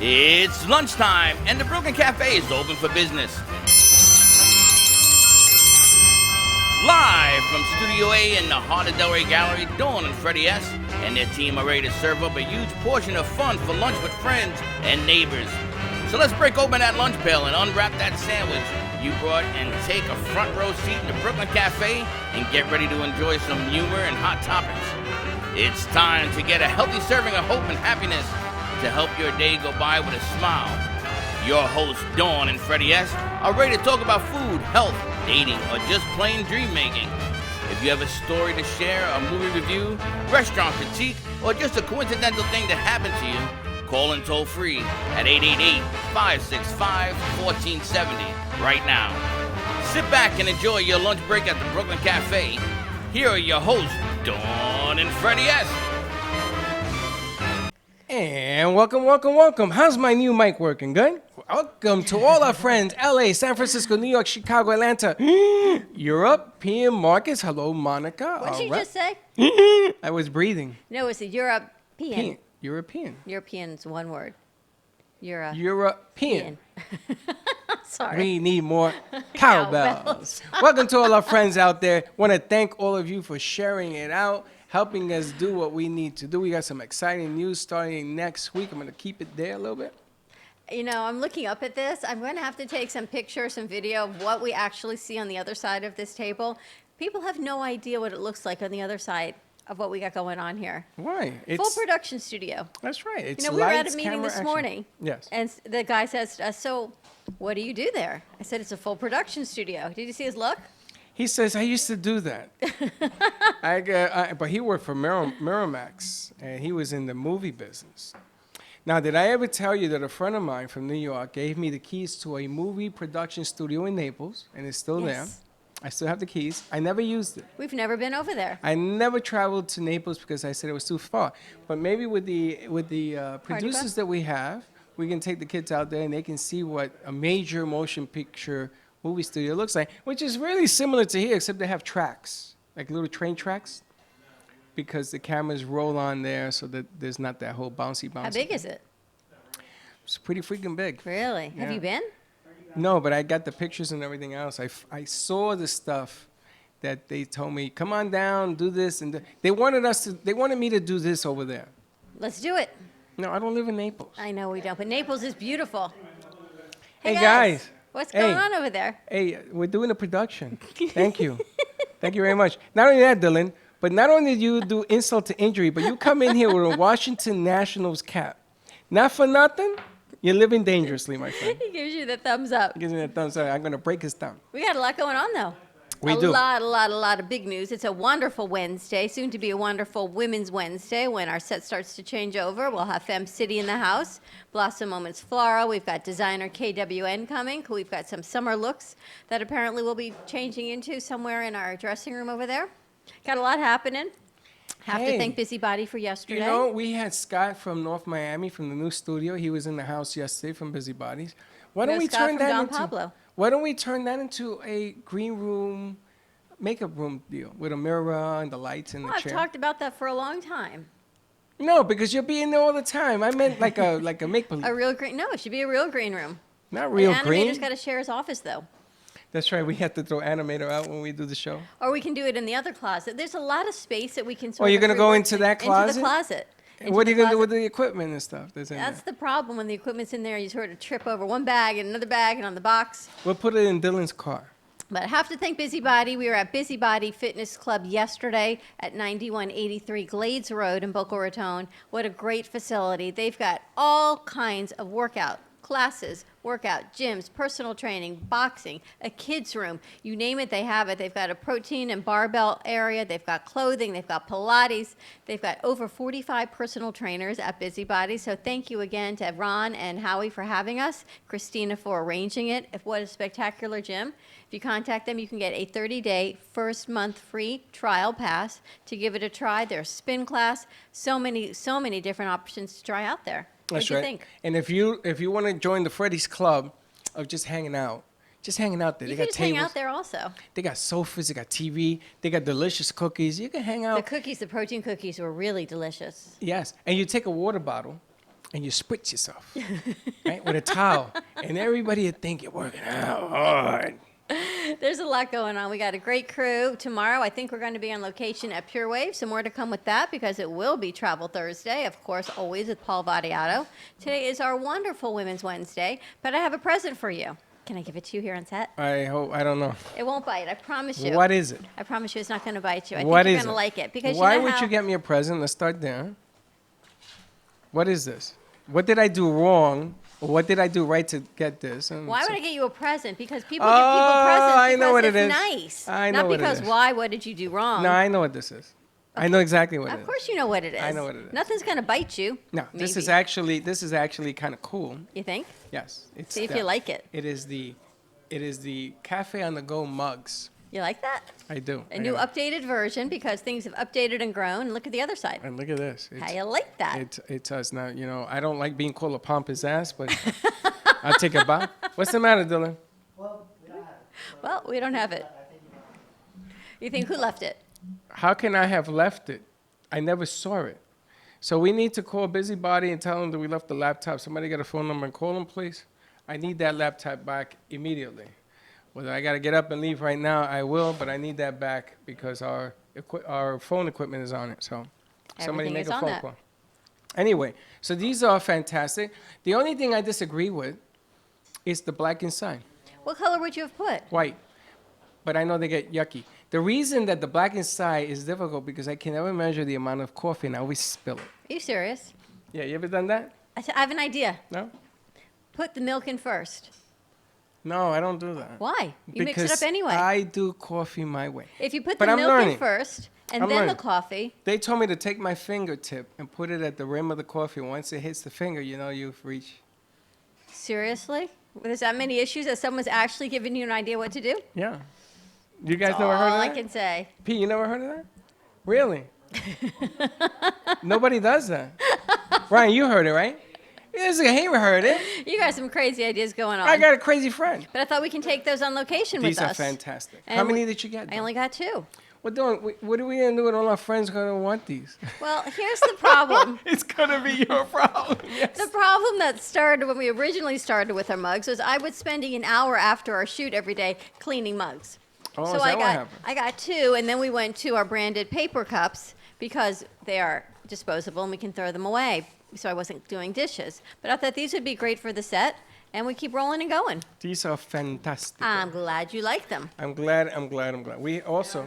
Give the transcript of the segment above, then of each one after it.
It's lunchtime, and the Brooklyn Cafe is open for business. Live from Studio A in the heart of Delray Gallery, Dawn and Freddie S. and their team are ready to serve up a huge portion of fun for lunch with friends and neighbors. So let's break open that lunch pail and unwrap that sandwich you brought and take a front row seat in the Brooklyn Cafe and get ready to enjoy some humor and hot topics. It's time to get a healthy serving of hope and happiness to help your day go by with a smile. Your hosts, Dawn and Freddie S., are ready to talk about food, health, dating, or just plain dream making. If you have a story to share, a movie review, restaurant critique, or just a coincidental thing that happened to you, call in toll free at 888-565-1470 right now. Sit back and enjoy your lunch break at the Brooklyn Cafe. Here are your hosts, Dawn and Freddie S. And welcome. How's my new mic working? Good? Welcome to all our friends, LA, San Francisco, New York, Chicago, Atlanta, European markets. Hello, Monica. What did you just say? I was breathing. No, it's a European. European. European's one word. European. Sorry. We need more cowbells. Welcome to all our friends out there. Want to thank all of you for sharing it out, helping us do what we need to do. We got some exciting news starting next week. I'm going to keep it there a little bit. You know, I'm looking up at this. I'm going to have to take some pictures, some video of what we actually see on the other side of this table. People have no idea what it looks like on the other side of what we got going on here. Why? Full production studio. That's right. It's You know, we were at lights, a meeting camera, this action. morning. Yes. And the guy says to us, so what do you do there? I said, it's a full production studio. Did you see his look? He says, I used to do that. But he worked for Miramax, and he was in the movie business. Now, did I ever tell you that a friend of mine from New York gave me the keys to a movie production studio in Naples, and it's still there. I still have the keys. I never used it. We've never been over there. I never traveled to Naples because I said it was too far. But maybe with the producers that we have, we can take the kids out there and they can see what a major motion picture movie studio looks like, which is really similar to here, except they have tracks, like little train tracks, because the cameras roll on there so that there's not that whole bouncy. How big is it? It's pretty freaking big. Really? Yeah. Have you been? No, but I got the pictures and everything else. I saw the stuff that they told me, come on down, do this. And they wanted me to do this over there. Let's do it. No, I don't live in Naples. I know we don't, but Naples is beautiful. Hey, guys. What's going on over there? Hey, we're doing a production. Thank you. Thank you very much. Not only that, Dylan, but not only do you do insult to injury, but you come in here with a Washington Nationals cap. Not for nothing, you're living dangerously, my friend. He gives you the thumbs up. Gives me that thumbs up. I'm going to break his thumb. We got a lot going on, though. We do. A lot of big news. It's a wonderful Wednesday, soon to be a wonderful Women's Wednesday when our set starts to change over. We'll have Femme City in the house, Blossom Moments Floral. We've got designer KWN coming. We've got some summer looks that apparently we'll be changing into somewhere in our dressing room over there. Got a lot happening. Have to thank Busybody for yesterday. You know, we had Scott from North Miami from the new studio. He was in the house yesterday from Busybodies. Why don't we turn that into Pablo. Why don't we turn that into a green room, makeup room deal with a mirror and the lights and the I've chair? talked about that for a long time. No, because you'll be in there all the time. I meant like a make believe. A real green? No, it should be a real green room. Not real The green. animator's got to share his office, though. That's right. We have to throw animator out when we do the show. Or we can do it in the other closet. There's a lot of space that we can sort Oh, you're of going to go rework into that Into closet? the closet. Into What are the you going to do with closet. the equipment and stuff that's in That's there? the problem when the equipment's in there. You sort of trip over one bag and another bag and on the box. We'll put it in Dylan's car. But I have to thank Busybody. We were at Busybody Fitness Club yesterday at 9183 Glades Road in Boca Raton. What a great facility. They've got all kinds of workout classes, workout, gyms, personal training, boxing, a kids room. You name it, they have it. They've got a protein and barbell area. They've got clothing. They've got Pilates. They've got over 45 personal trainers at Busybody. So thank you again to Ron and Howie for having us, Christina for arranging it. What a spectacular gym. If you contact them, you can get a 30-day, first month free trial pass to give it a try. There's spin class, so many different options to try out there. That's What do right. you think? And if you want to join the Freddy's Club of just hanging out there. You They got can just tables. hang out there also. They got sofas. They got TV. They got delicious cookies. You can hang The out. cookies, the protein cookies were really delicious. Yes. And you take a water bottle and you spritz yourself, right, with a towel, and everybody would think you're working out hard. There's a lot going on. We got a great crew. Tomorrow, I think we're going to be on location at Pure Wave. So more to come with that because it will be Travel Thursday, of course, always with Paul Vadiato. Today is our wonderful Women's Wednesday, but I have a present for you. Can I give it to you here on set? I don't know. It won't bite. I promise you. What is it? I promise you it's not going to bite you. I What think is you're going to like it. Because Why you know would how you get me a present? Let's start there. What is this? What did I do wrong? Or what did I do right to get this? Why would I get you a present? Because people give people presents I know because what it's it is. nice. I know Not what it because is. why, what did you do wrong? No, I know what this is. I know exactly what it is. Of course you know what it is. I know what it is. Nothing's going to bite you. No, this is Maybe. actually kind of cool. You think? Yes. It's See if you like it. It is the Cafe on the Go mugs. You like that? I do. A new updated version because things have updated and grown. And look at the other side. And look at this. How you like that? It's us now. You know, I don't like being called a pompous ass, but I'll take a bow. What's the matter, Dylan? Well, we don't have it. You think who left it? How can I have left it? I never saw it. So we need to call Busybody and tell them that we left the laptop. Somebody got a phone number and call them, please. I need that laptop back immediately. Whether I got to get up and leave right now, I will, but I need that back because our phone equipment is on it. So somebody Everything make is a on phone that. call. Anyway, so these are fantastic. The only thing I disagree with is the black inside. What color would you have put? White. But I know they get yucky. The reason that the black inside is difficult because I can never measure the amount of coffee and I always spill it. Are you serious? Yeah, you ever done that? I have an idea. No? Put the milk in first. No, I don't do that. Why? You mix it Because up anyway. I do coffee my way. If you put But the I'm milk in learning. first and I'm then learning. the coffee, They told me to take my fingertip and put it at the rim of the coffee. Once it hits the finger, you know you've reached. seriously? There's that many issues that someone's actually giving you an idea what to do? Yeah. You guys That's never heard all of I that? can say. Pete, you never heard of that? Really? Nobody does that. Ryan, you heard it, right? Yes, he heard it. You got some crazy ideas going on. I got a crazy friend. But I thought we can take those on location These with are us. fantastic. And How many we- did you get? I only got 2. What are we gonna do with all our friends gonna want these? Well, here's the problem. It's gonna be your problem. Yes. The problem that started when we originally started with our mugs was I was spending an hour after our shoot every day cleaning mugs. Oh, so is I that what got happened? I got 2, and then we went to our branded paper cups because they are disposable and we can throw them away. So I wasn't doing dishes, but I thought these would be great for the set, and we keep rolling and going. These are fantastic. I'm glad you like them. I'm glad. We also.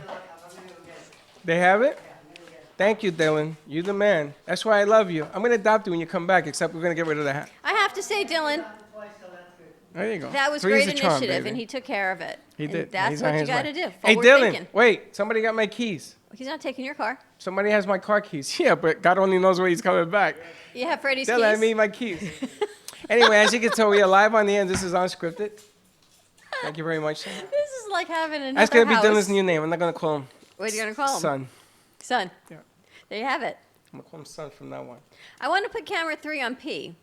They have it? Thank you, Dylan. You're the man. That's why I love you. I'm gonna adopt you when you come back, except we're gonna get rid of the hat. I have to say, Dylan, There you go. that was Three's great the charm, initiative, baby. and he took care of it. He And did. That's He's on what you his got way. to do. Hey, Forward Dylan, thinking. wait. Somebody got my keys. He's not taking your car. Somebody has my car keys. Yeah, but God only knows when he's coming back. You have Freddie's Dylan, I keys. need my keys. Anyway, as you can tell, we are live on the end. This is unscripted. Thank you very much. Son. This is like having another That's gonna be house. Dylan's new name. I'm not gonna call him What are you gonna call him? Son. Son. Yeah. There you have it. I'm gonna call him Son from now on. I want to put camera 3 on P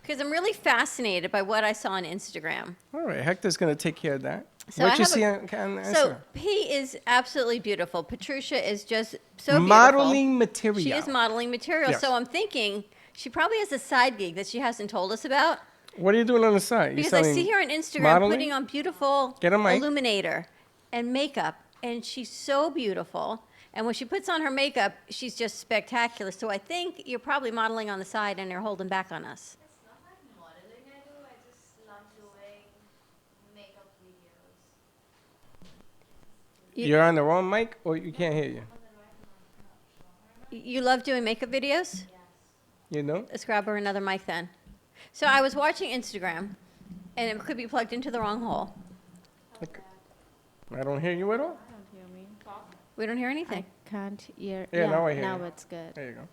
because I'm really fascinated by what I saw on Instagram. All right, Hector's gonna take care of that. So What I you have see a- on Instagram? So P is absolutely beautiful. Patricia is just so beautiful. Modeling material. She is modeling material. Yes. So I'm thinking she probably has a side gig that she hasn't told us about. What are you doing on the side? You Because I selling see her on Instagram modeling? putting on beautiful Get a mic. illuminator and makeup, and she's so beautiful. And when she puts on her makeup, she's just spectacular. So I think you're probably modeling on the side and you're holding back on us. It's not like modeling I do, I just love doing makeup videos. You're on the wrong mic, or you can't hear you. You love doing makeup videos? You know? Let's grab her another mic then. So I was watching Instagram, and it could be plugged into the wrong hole. Okay. I don't hear you at all. Don't hear me. We don't hear anything. Can't hear. Yeah, now I hear Now you. it's good. There you go.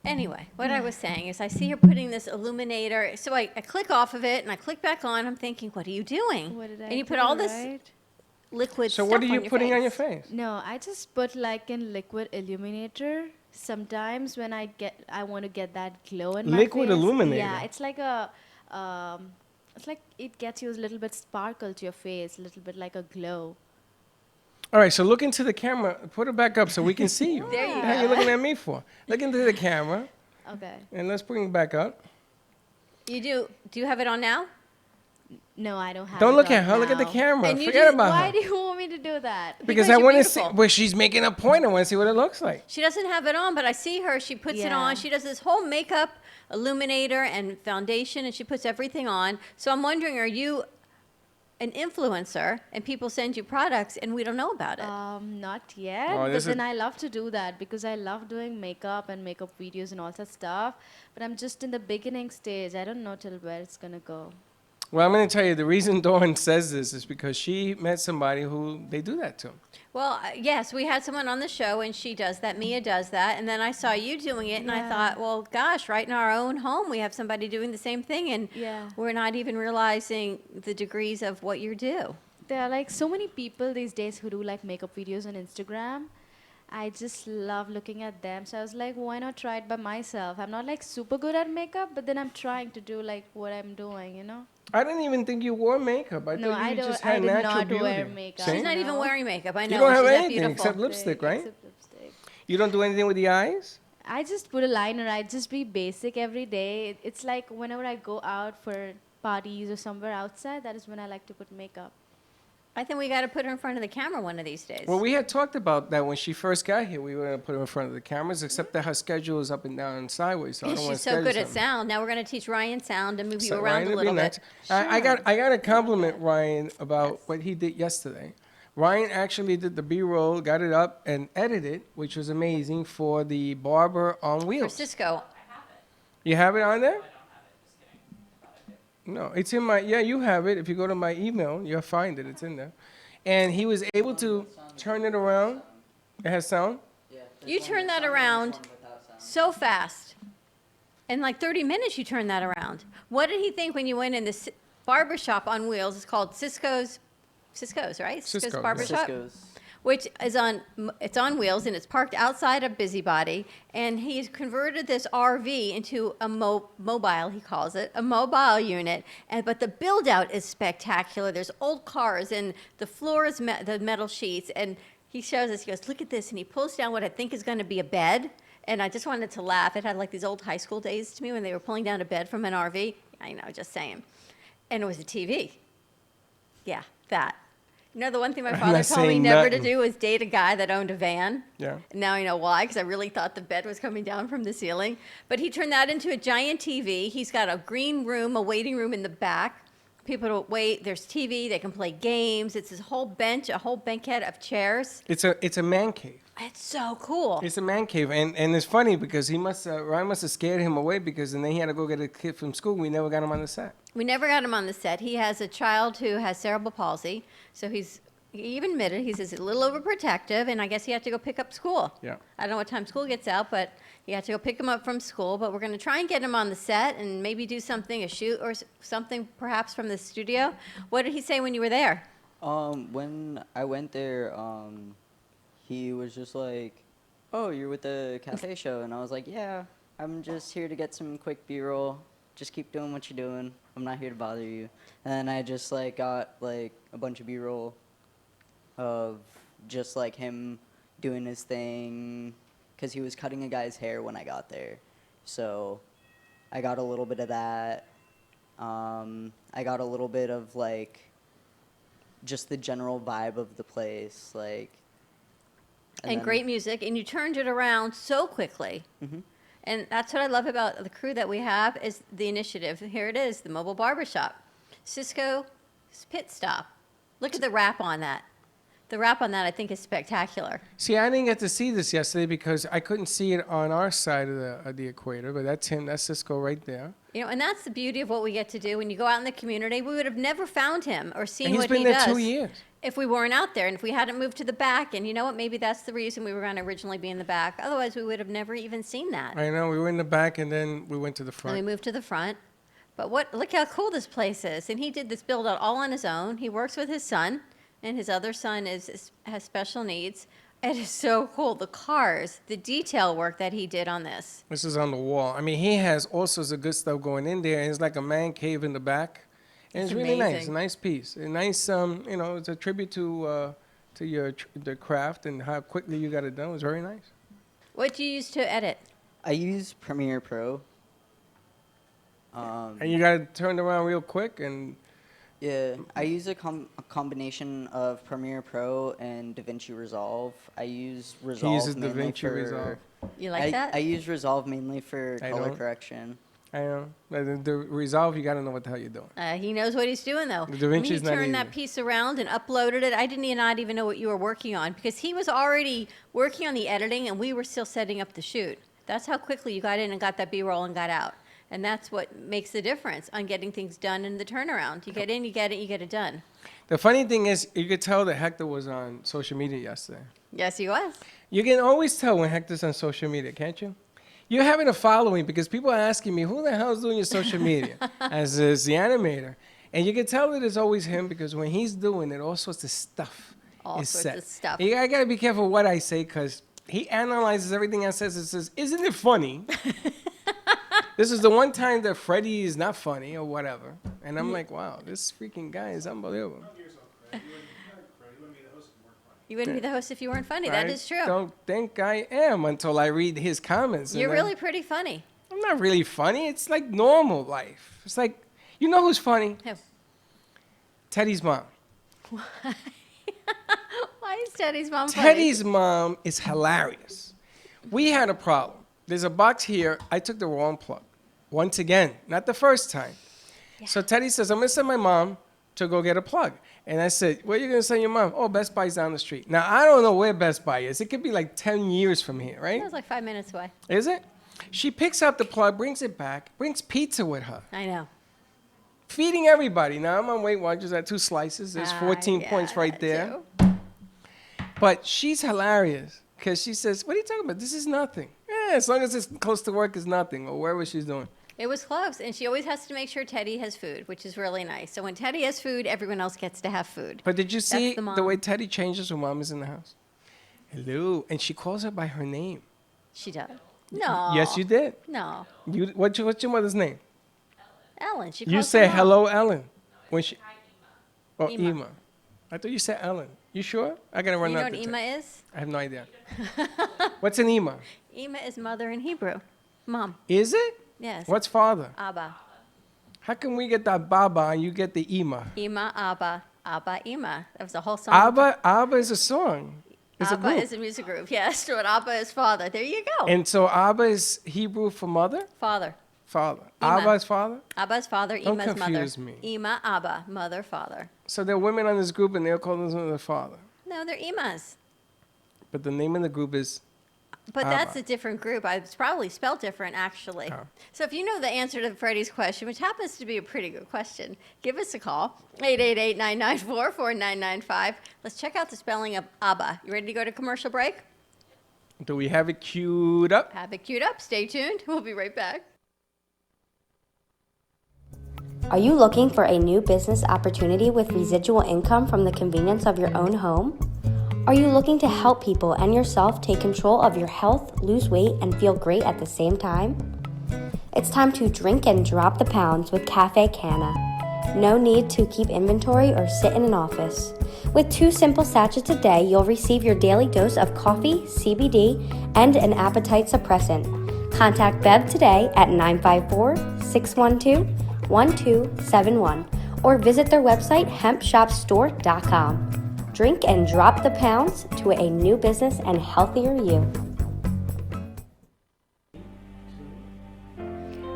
Anyway, what I was saying is I see her putting this illuminator. So I click off of it, and I click back on. I'm thinking, what are you doing? What did I and you do, put all this right? liquid So stuff what are you on your putting on your face. face? No, I just put like in liquid illuminator. Sometimes when I want to get that glow in my Liquid face. illuminator? Yeah, it's like a, it's like it gets you a little bit sparkle to your face, a little bit like a glow. All right, so look into the camera. Put it back up so we can see you. There you What the hell are go. you looking at me for? Look into the camera. Okay. And let's bring it back up. You do? Do you have it on now? No, I don't have. Don't it look on at her. Look at the now. camera. And you Forget just- about Why her. do you want me to do that? Because Because I you're want to see. beautiful. Well, she's making a point. I want to see what it looks like. She doesn't have it on, but I see her. She puts it Yeah. on. She does this whole makeup, illuminator, and foundation, and she puts everything on. So I'm wondering, are you an influencer and people send you products and we don't know about it? Not yet. Oh, But this then is- I love to do that because I love doing makeup and makeup videos and all that stuff. But I'm just in the beginning stage. I don't know till where it's gonna go. Well, I'm going to tell you the reason Dawn says this is because she met somebody who they do that to. Well, yes, we had someone on the show and she does that. Mia does that. And then I saw you doing it and I Yeah. thought, well, gosh, right in our own home, we have somebody doing the same thing. And Yeah. we're not even realizing the degrees of what you do. There are like so many people these days who do like makeup videos on Instagram. I just love looking at them. So I was like, why not try it by myself? I'm not like super good at makeup, but then I'm trying to do like what I'm doing, you know? I didn't even think you wore makeup. I No, thought I you don't. just I had did natural not beauty. wear makeup. See? She's not even No. wearing makeup. I know. don't have she's that anything beautiful. except lipstick, right? Except lipstick. You don't do anything with the eyes? I just put a liner. I just be basic every day. It's like whenever I go out for parties or somewhere outside, that is when I like to put makeup. I think we got to put her in front of the camera one of these days. Well, we had talked about that when she first got here. We were going to put her in front of the cameras, except that her schedule is up and down and sideways. So I don't want She's to so good at sound. Now we're going to teach Ryan sound and move you around Ryan a would little be bit. nice. I got to compliment Ryan about what he did yesterday. Ryan actually did the B-roll, got it up, and edited, which was amazing for the Barber on For Wheels. Cisco. You have it on there? No, it's in my, yeah, you have it. If you go to my email, you'll find it. It's in there. And he was able to turn it around. It has sound? You turn that around so fast. In like 30 minutes, you turn that around. What did he think when you went in the barber shop on wheels? It's called Cisco's, right? Cisco's, yeah. Barber Shop. Cisco's. Which is it's on wheels and it's parked outside of Busybody. And he's converted this RV into a mobile, he calls it, a mobile unit. But the build out is spectacular. There's old cars and the floor is the metal sheets. And he shows us, he goes, look at this. And he pulls down what I think is going to be a bed. And I just wanted to laugh. It had like these old high school days to me when they were pulling down a bed from an RV. I know, just saying. And it was a TV. Yeah, that. You know, the one thing my I'm father not told me saying never nothing. to do was date a guy that owned a van. Yeah. Now I know why, because I really thought the bed was coming down from the ceiling. But he turned that into a giant TV. He's got a green room, a waiting room in the back. People to wait. There's TV. They can play games. It's this whole bench, a whole banquette of chairs. It's a man cave. It's so cool. It's a man cave, and it's funny because Ryan must have scared him away because then he had to go get a kid from school. We never got him on the set. We never got him on the set. He has a child who has cerebral palsy, so he even admitted he's a little overprotective, and I guess he had to go pick up school. Yeah. I don't know what time school gets out, but he had to go pick him up from school. But we're going to try and get him on the set and maybe do something, a shoot or something perhaps from the studio. What did he say when you were there? When I went there, he was just like, "Oh, you're with the cafe show," and I was like, "Yeah, I'm just here to get some quick B-roll. Just keep doing what you're doing. I'm not here to bother you." And then I just like got like a bunch of B-roll of just like him doing his thing, because he was cutting a guy's hair when I got there. So I got a little bit of that. I got a little bit of like just the general vibe of the place, like. And then- great music, and you turned it around so quickly. Mhm. And that's what I love about the crew that we have is the initiative. Here it is, the mobile barbershop. Cisco's Pit Stop. Look at the wrap on that. The wrap on that, I think, is spectacular. See, I didn't get to see this yesterday because I couldn't see it on our side of the equator, but that's him. That's Cisco right there. You know, and that's the beauty of what we get to do. When you go out in the community, we would have never found him or seen And he's what been he there does 2 years. if we weren't out there and if we hadn't moved to the back. And you know what? Maybe that's the reason we were going to originally be in the back. Otherwise, we would have never even seen that. I know. We were in the back, and then we went to the And we front. moved to the front. But look how cool this place is. And he did this build out all on his own. He works with his son, and his other son has special needs. It is so cool. The cars, the detail work that he did on this. This is on the wall. I mean, he has all sorts of good stuff going in there, and it's like a man cave in the back. And it's It's really nice. amazing. A nice piece. A nice, it's a tribute to the craft and how quickly you got it done. It was very nice. What do you use to edit? I use Premiere Pro. And you got to turn it around real quick. And Yeah, I use a combination of Premiere Pro and DaVinci Resolve. I use Resolve uses mainly DaVinci for. Resolve. You like that? I use Resolve mainly for I color don't. correction. I know. The Resolve, you got to know what the hell you're doing. He knows what he's doing, though. The Da Vinci's He not turned easy. that piece around and uploaded it. I didn't not even know what you were working on because he was already working on the editing, and we were still setting up the shoot. That's how quickly you got in and got that B-roll and got out. And that's what makes the difference on getting things done in the turnaround. You get in, you get it done. The funny thing is, you could tell that Hector was on social media yesterday. Yes, he was. You can always tell when Hector's on social media, can't you? You're having a following because people are asking me, who the hell is doing your social media? As the animator. And you can tell that it's always him because when he's doing it, all sorts of stuff All is sorts set. of stuff. I got to be careful what I say because he analyzes everything I says and says, isn't it funny? This is the one time that Freddie is not funny or whatever. And I'm like, wow, this freaking guy is unbelievable. You wouldn't be the host if you weren't funny. That I is true. don't think I am until I read his comments. and You're then- really pretty funny. I'm not really funny. It's like normal life. It's like, you know who's funny? Who? Teddy's mom. Why is Teddy's mom funny? Teddy's mom is hilarious. We had a problem. There's a box here. I took the wrong plug. Once again, not the first time. So Teddy says, I'm going to send my mom to go get a plug. And I said, where are you going to send your mom? Oh, Best Buy's down the street. Now, I don't know where Best Buy is. It could be like 10 years from here, right? That was like 5 minutes away. Is it? She picks up the plug, brings it back, brings pizza with her, I know. feeding everybody. Now, I'm on Weight Watchers at 2 slices. There's 14 Yeah, points right that there. too. But she's hilarious because she says, what are you talking about? This is nothing. Yeah, as long as it's close to work, it's nothing, or wherever she's doing. It was close, and she always has to make sure Teddy has food, which is really nice. So when Teddy has food, everyone else gets to have food. But did you see the the, mom. way Teddy changes when mom is in the house? Hello. And she calls her by her name. She does. No. Yes, you did. No. What's your mother's name? Ellen. She You calls say her mom. hello, Ellen. When she. Oh, Ema. Ema. I thought you said Ellen. You sure? I gotta run You know out what the Ema te- is? I have no idea. What's an Ema? Ema is mother in Hebrew. Mom. Is it? Yes. What's father? Abba. How can we get that Baba and you get the Ema? Ema, Abba. Abba, Ema. That was a whole song. Abba is a song. It's Abba a group. is a music group. Yes, but Abba is father. There you go. And so Abba is Hebrew for mother? Father. Father. Ema. Abba is father? Abba's father, Don't Ema's mother. confuse me. Ema, Abba, mother, father. So there are women on this group and they'll call themselves their father. No, they're Emas. But the name of the group is But that's Abba. a different group. It's probably spelled different, actually. Oh. So if you know the answer to Freddie's question, which happens to be a pretty good question, give us a call, 888-994-4995. Let's check out the spelling of Abba. You ready to go to commercial break? Do we have it queued up? Have it queued up. Stay tuned. We'll be right back. Are you looking for a new business opportunity with residual income from the convenience of your own home? Are you looking to help people and yourself take control of your health, lose weight, and feel great at the same time? It's time to drink and drop the pounds with Cafe Canna. No need to keep inventory or sit in an office. With 2 simple sachets a day, you'll receive your daily dose of coffee, CBD, and an appetite suppressant. Contact Bev today at 954-612-1271 or visit their website hempshopstore.com. Drink and drop the pounds to a new business and healthier you.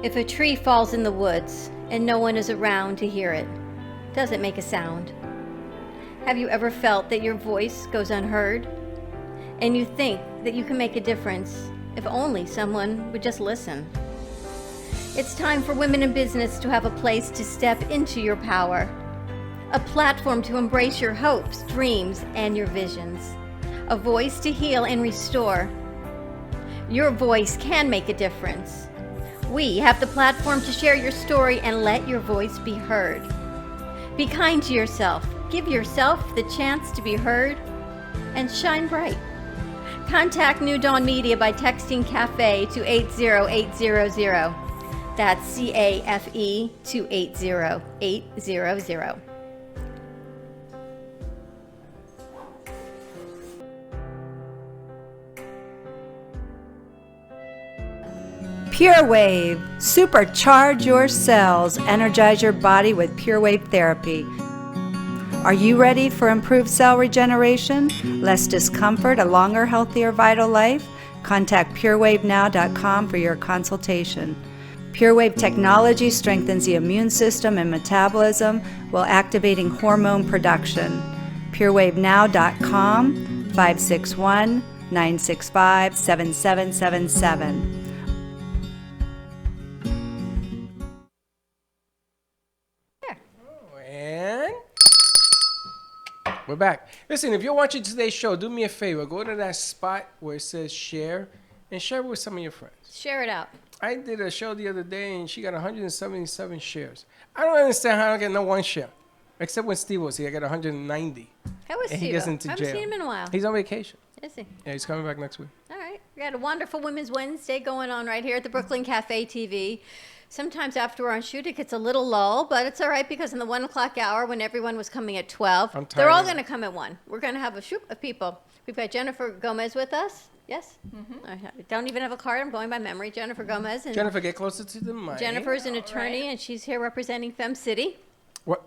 If a tree falls in the woods and no one is around to hear it, does it make a sound? Have you ever felt that your voice goes unheard? And you think that you can make a difference if only someone would just listen? It's time for women in business to have a place to step into your power, a platform to embrace your hopes, dreams, and your visions, a voice to heal and restore. Your voice can make a difference. We have the platform to share your story and let your voice be heard. Be kind to yourself. Give yourself the chance to be heard and shine bright. Contact New Dawn Media by texting CAFE to 80800. That's CAFE to 80800. Pure Wave. Supercharge your cells. Energize your body with Pure Wave therapy. Are you ready for improved cell regeneration, less discomfort, a longer, healthier, vital life? Contact purewavenow.com for your consultation. PureWave technology strengthens the immune system and metabolism while activating hormone production. PureWaveNow.com 561-965-7777. And we're back. Listen, if you're watching today's show, do me a favor. Go to that spot where it says share and share it with some of your friends. Share it out. I did a show the other day and she got 177 shares. I don't understand how I get no one share. Except when Steve was here, I got 190. How was And he Steve? gets into I haven't jail. seen him in a while. He's on vacation. Is he? Yeah, he's coming back next week. All right. We got a wonderful Women's Wednesday going on right here at the Brooklyn Cafe TV. Sometimes after we're on shoot, it gets a little lull, but it's all right because in the 1 o'clock hour when everyone was coming at 12, I'm they're all tired. going to come at 1. We're going to have a shoot of people. We've got Jennifer Gomez with us. Yes? I don't even have a card. I'm going by memory. Jennifer Gomez. And Jennifer, get closer to the mic. Jennifer's an attorney, and she's here representing Fem City. What?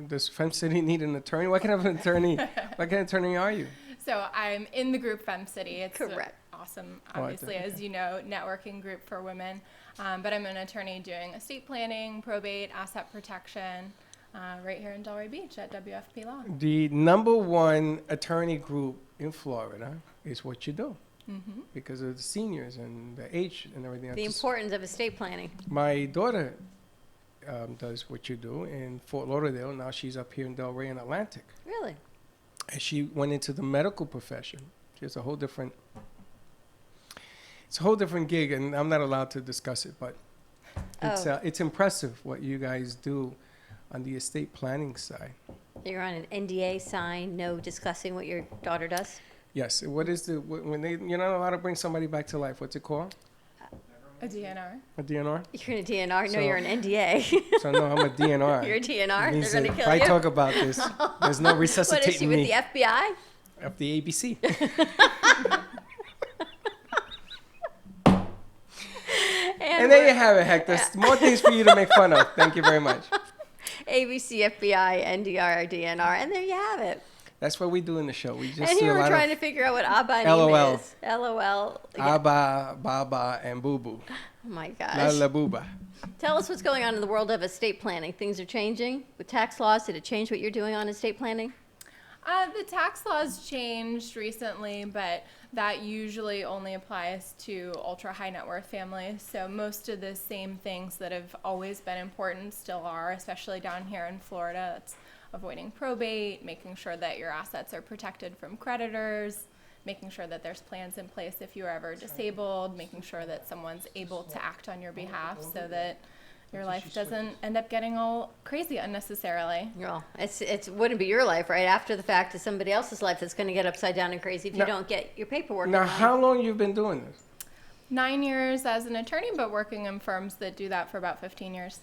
Does Fem City need an attorney? What kind of an attorney? What kind of attorney are you? So I'm in the group Fem City. It's a Correct. awesome, Oh, I obviously, think, as you know, networking group for women. But I'm an attorney doing estate planning, probate, asset protection, right here in Delray Beach at WFP Law. The number one attorney group in Florida is what you do. Because of the seniors and the age and everything. The importance of estate planning. My daughter does what you do in Fort Lauderdale. Now she's up here in Delray and Atlantic. Really? And she went into the medical profession. She has a whole different, it's a whole different gig, and I'm not allowed to discuss it, but it's impressive what you guys do on the estate planning side. You're on an NDA sign, no discussing what your daughter does? Yes. What is when you're not allowed to bring somebody back to life? What's it called? A DNR. A DNR? You're in a DNR? No, So- you're an NDA. So no, I'm a DNR. You're a DNR? It means They're going that to kill if you? I talk about this, there's no What is she, resuscitating with me. the FBI? Of the ABC. And there you have it, Hector. More things for you to make fun of. Thank you very much. ABC, FBI, NDR, DNR, and there you have it. That's what we do in the show. We just And do here a we're lot trying of to figure out what Abba LOL. name is. LOL. Yeah. Abba, Baba, and Boo Boo. Oh my La gosh. La Booba. Tell us what's going on in the world of estate planning. Things are changing with tax laws. Did it change what you're doing on estate planning? The tax laws changed recently, but that usually only applies to ultra high net worth families. So most of the same things that have always been important still are, especially down here in Florida. That's avoiding probate, making sure that your assets are protected from creditors, making sure that there's plans in place if you're ever disabled, making sure that someone's able to act on your behalf so that your life doesn't end up getting all crazy unnecessarily. Well, it wouldn't be your life, right? After the fact, it's somebody else's life that's going to get upside down and crazy if you Now- don't get your paperwork in Now, line. how long you been doing this? 9 years as an attorney, but working in firms that do that for about 15 years.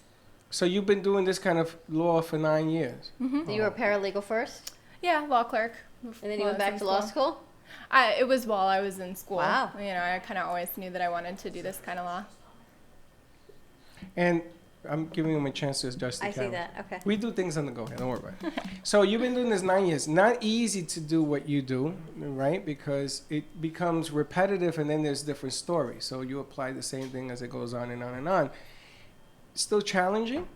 So you've been doing this kind of law for 9 years. So you were a paralegal first, Yeah, law clerk. and then you while went I back was to in law school? It was while I was in school. Wow. You know, I kind of always knew that I wanted to do this kind of law. And I'm giving him a chance to adjust the I see camera. that. Okay. We do things on the go. Don't worry about it. So you've been doing this 9 years. Not easy to do what you do, right? Because it becomes repetitive and then there's different stories. So you apply the same thing as it goes on and on and on. Still challenging?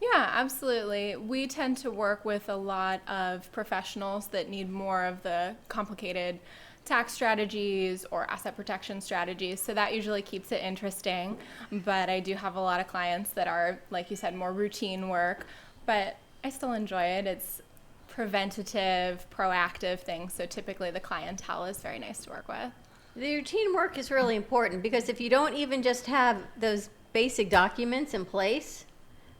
Yeah, absolutely. We tend to work with a lot of professionals that need more of the complicated tax strategies or asset protection strategies. So that usually keeps it interesting. But I do have a lot of clients that are, like you said, more routine work. But I still enjoy it. It's preventative, proactive things. So typically the clientele is very nice to work with. The routine work is really important because if you don't even just have those basic documents in place,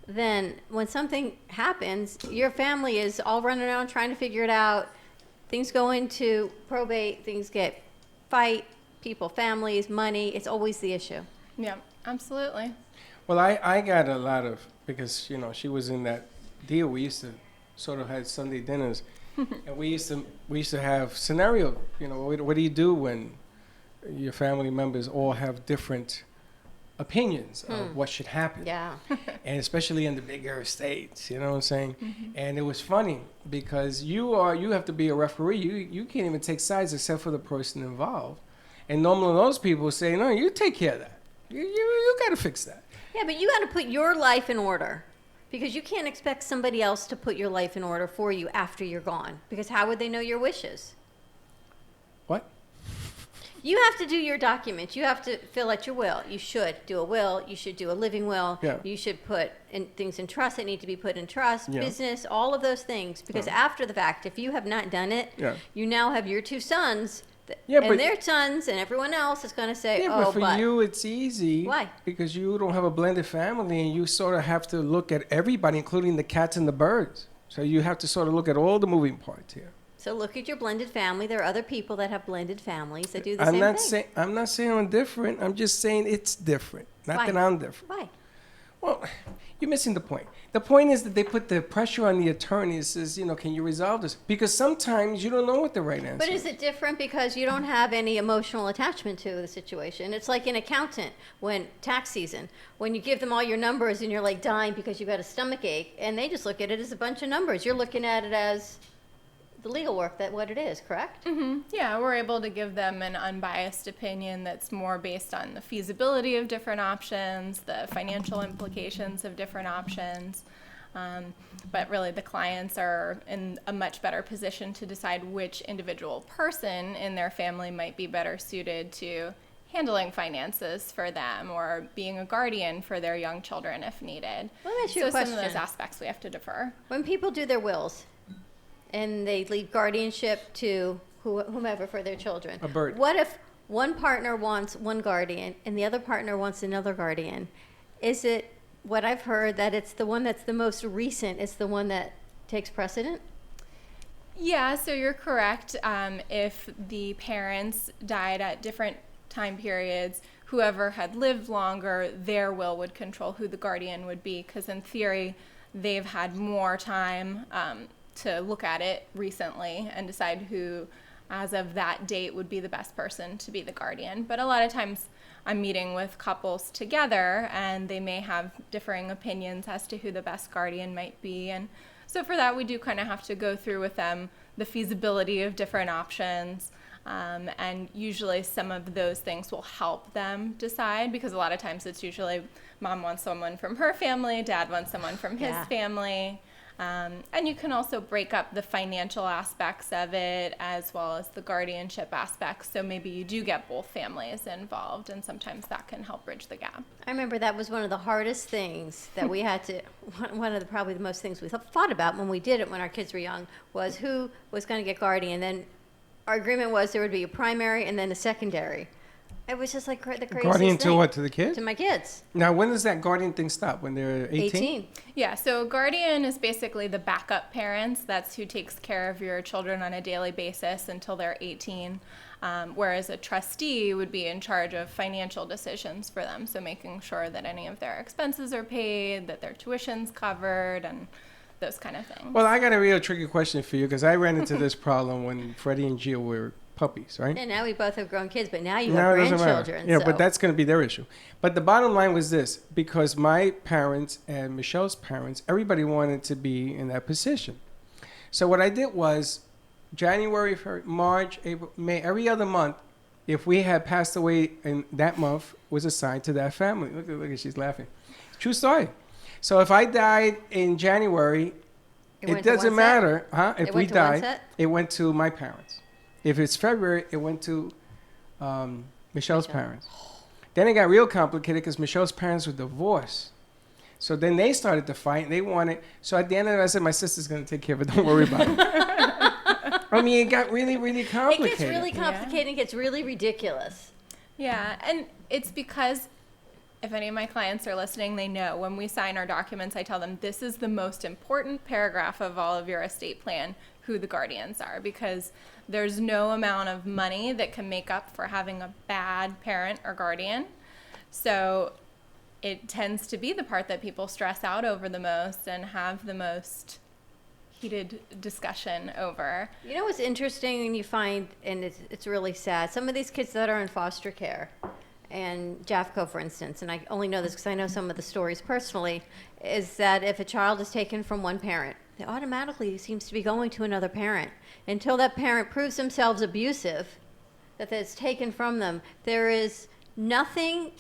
then when something happens, your family is all running around trying to figure it out. Things go into probate, things get fight, people, families, money. It's always the issue. Yeah, absolutely. Well, I got a lot of, because, you know, she was in that deal. We used to sort of have Sunday dinners. And we used to have scenario, you know, what do you do when your family members all have different opinions of what should happen. Yeah. And especially in the bigger states, you know what I'm saying? And it was funny because you have to be a referee. You can't even take sides except for the person involved. And normally those people say, no, you take care of that. You got to fix that. Yeah, but you got to put your life in order, because you can't expect somebody else to put your life in order for you after you're gone, because how would they know your wishes? What? You have to do your documents. You have to fill out your will. You should do a will. You should do a living will. Yeah. You should put things in trust that need to be put in trust, Yeah. business, all of those things. Because after the fact, if you have not done it, Yeah. you now have your two sons, Yeah, but- and their sons, and everyone else is going to say, Yeah, oh, but for you, it's easy. Why? Because you don't have a blended family, and you sort of have to look at everybody, including the cats and the birds. So you have to sort of look at all the moving parts here. So look at your blended family. There are other people that have blended families that do the I'm same not thing. saying I'm not saying I'm different. I'm just saying it's different. Not Why? that I'm different. Why? Well, you're missing the point. The point is that they put the pressure on the attorneys. Says, can you resolve this? Because sometimes you don't know what the right answer But is it different because you don't have any emotional attachment to the situation? It's like an accountant when tax season, when you give them all your numbers and you're like dying because you've got a stomach ache, and they just look at it as a bunch of numbers. You're looking at it as the legal work, that what it is, correct? Yeah, we're able to give them an unbiased opinion that's more based on the feasibility of different options, the financial implications of different options. But really, the clients are in a much better position to decide which individual person in their family might be better suited to handling finances for them or being a guardian for their young children if needed. Let me ask you So a some of those question. aspects we have to defer. When people do their wills and they leave guardianship to whomever for their children, A bird. what if one partner wants one guardian and the other partner wants another guardian? Is it what I've heard that it's the one that's the most recent is the one that takes precedent? Yeah, so you're correct. If the parents died at different time periods, whoever had lived longer, their will would control who the guardian would be, because in theory, they've had more time to look at it recently and decide who, as of that date, would be the best person to be the guardian. But a lot of times I'm meeting with couples together and they may have differing opinions as to who the best guardian might be. And so for that, we do kind of have to go through with them the feasibility of different options. And usually some of those things will help them decide, because a lot of times it's usually mom wants someone from her family, dad wants someone from his Yeah. family. And you can also break up the financial aspects of it as well as the guardianship aspects. So maybe you do get both families involved, and sometimes that can help bridge the gap. I remember that was one of the hardest things that we had to, one of the probably the most things we thought about when we did it when our kids were young was who was going to get guardian. Then our agreement was there would be a primary and then a secondary. It was just like the craziest Guardian to thing. what? To the kids? To my kids. Now, when does that guardian thing stop? When they're 18? 18. Yeah, so guardian is basically the backup parents. That's who takes care of your children on a daily basis until they're 18. Whereas a trustee would be in charge of financial decisions for them. So making sure that any of their expenses are paid, that their tuition's covered, and those kind of things. Well, I got a real tricky question for you, because I ran into this problem when Freddie and Gio were puppies, right? And now we both have grown kids, but now you No, have it doesn't matter. grandchildren. Yeah, so. but that's going to be their issue. But the bottom line was this: because my parents and Michelle's parents, everybody wanted to be in that position. So what I did was, January, March, April, May, every other month, if we had passed away in that month, was assigned to that family. Look at she's laughing. True story. So if I died in January, It it went to doesn't one set? matter, huh? If It we went to one died, set? it went to my parents. If it's February, it went to Michelle's parents. Then it got real complicated because Michelle's parents were divorced. So then they started to fight, and they wanted. So at the end of it, I said, my sister's going to take care of it. Don't worry about it. I mean, it got really, really It complicated. gets really complicated. It gets really ridiculous. Yeah, and it's because if any of my clients are listening, they know when we sign our documents, I tell them this is the most important paragraph of all of your estate plan, who the guardians are, because there's no amount of money that can make up for having a bad parent or guardian. So it tends to be the part that people stress out over the most and have the most heated discussion over. You know what's interesting, and you find, and it's really sad, some of these kids that are in foster care, and Jeffco, for instance, and I only know this because I know some of the stories personally, is that if a child is taken from one parent, they automatically seems to be going to another parent until that parent proves themselves abusive, that it's taken from them. There is nothing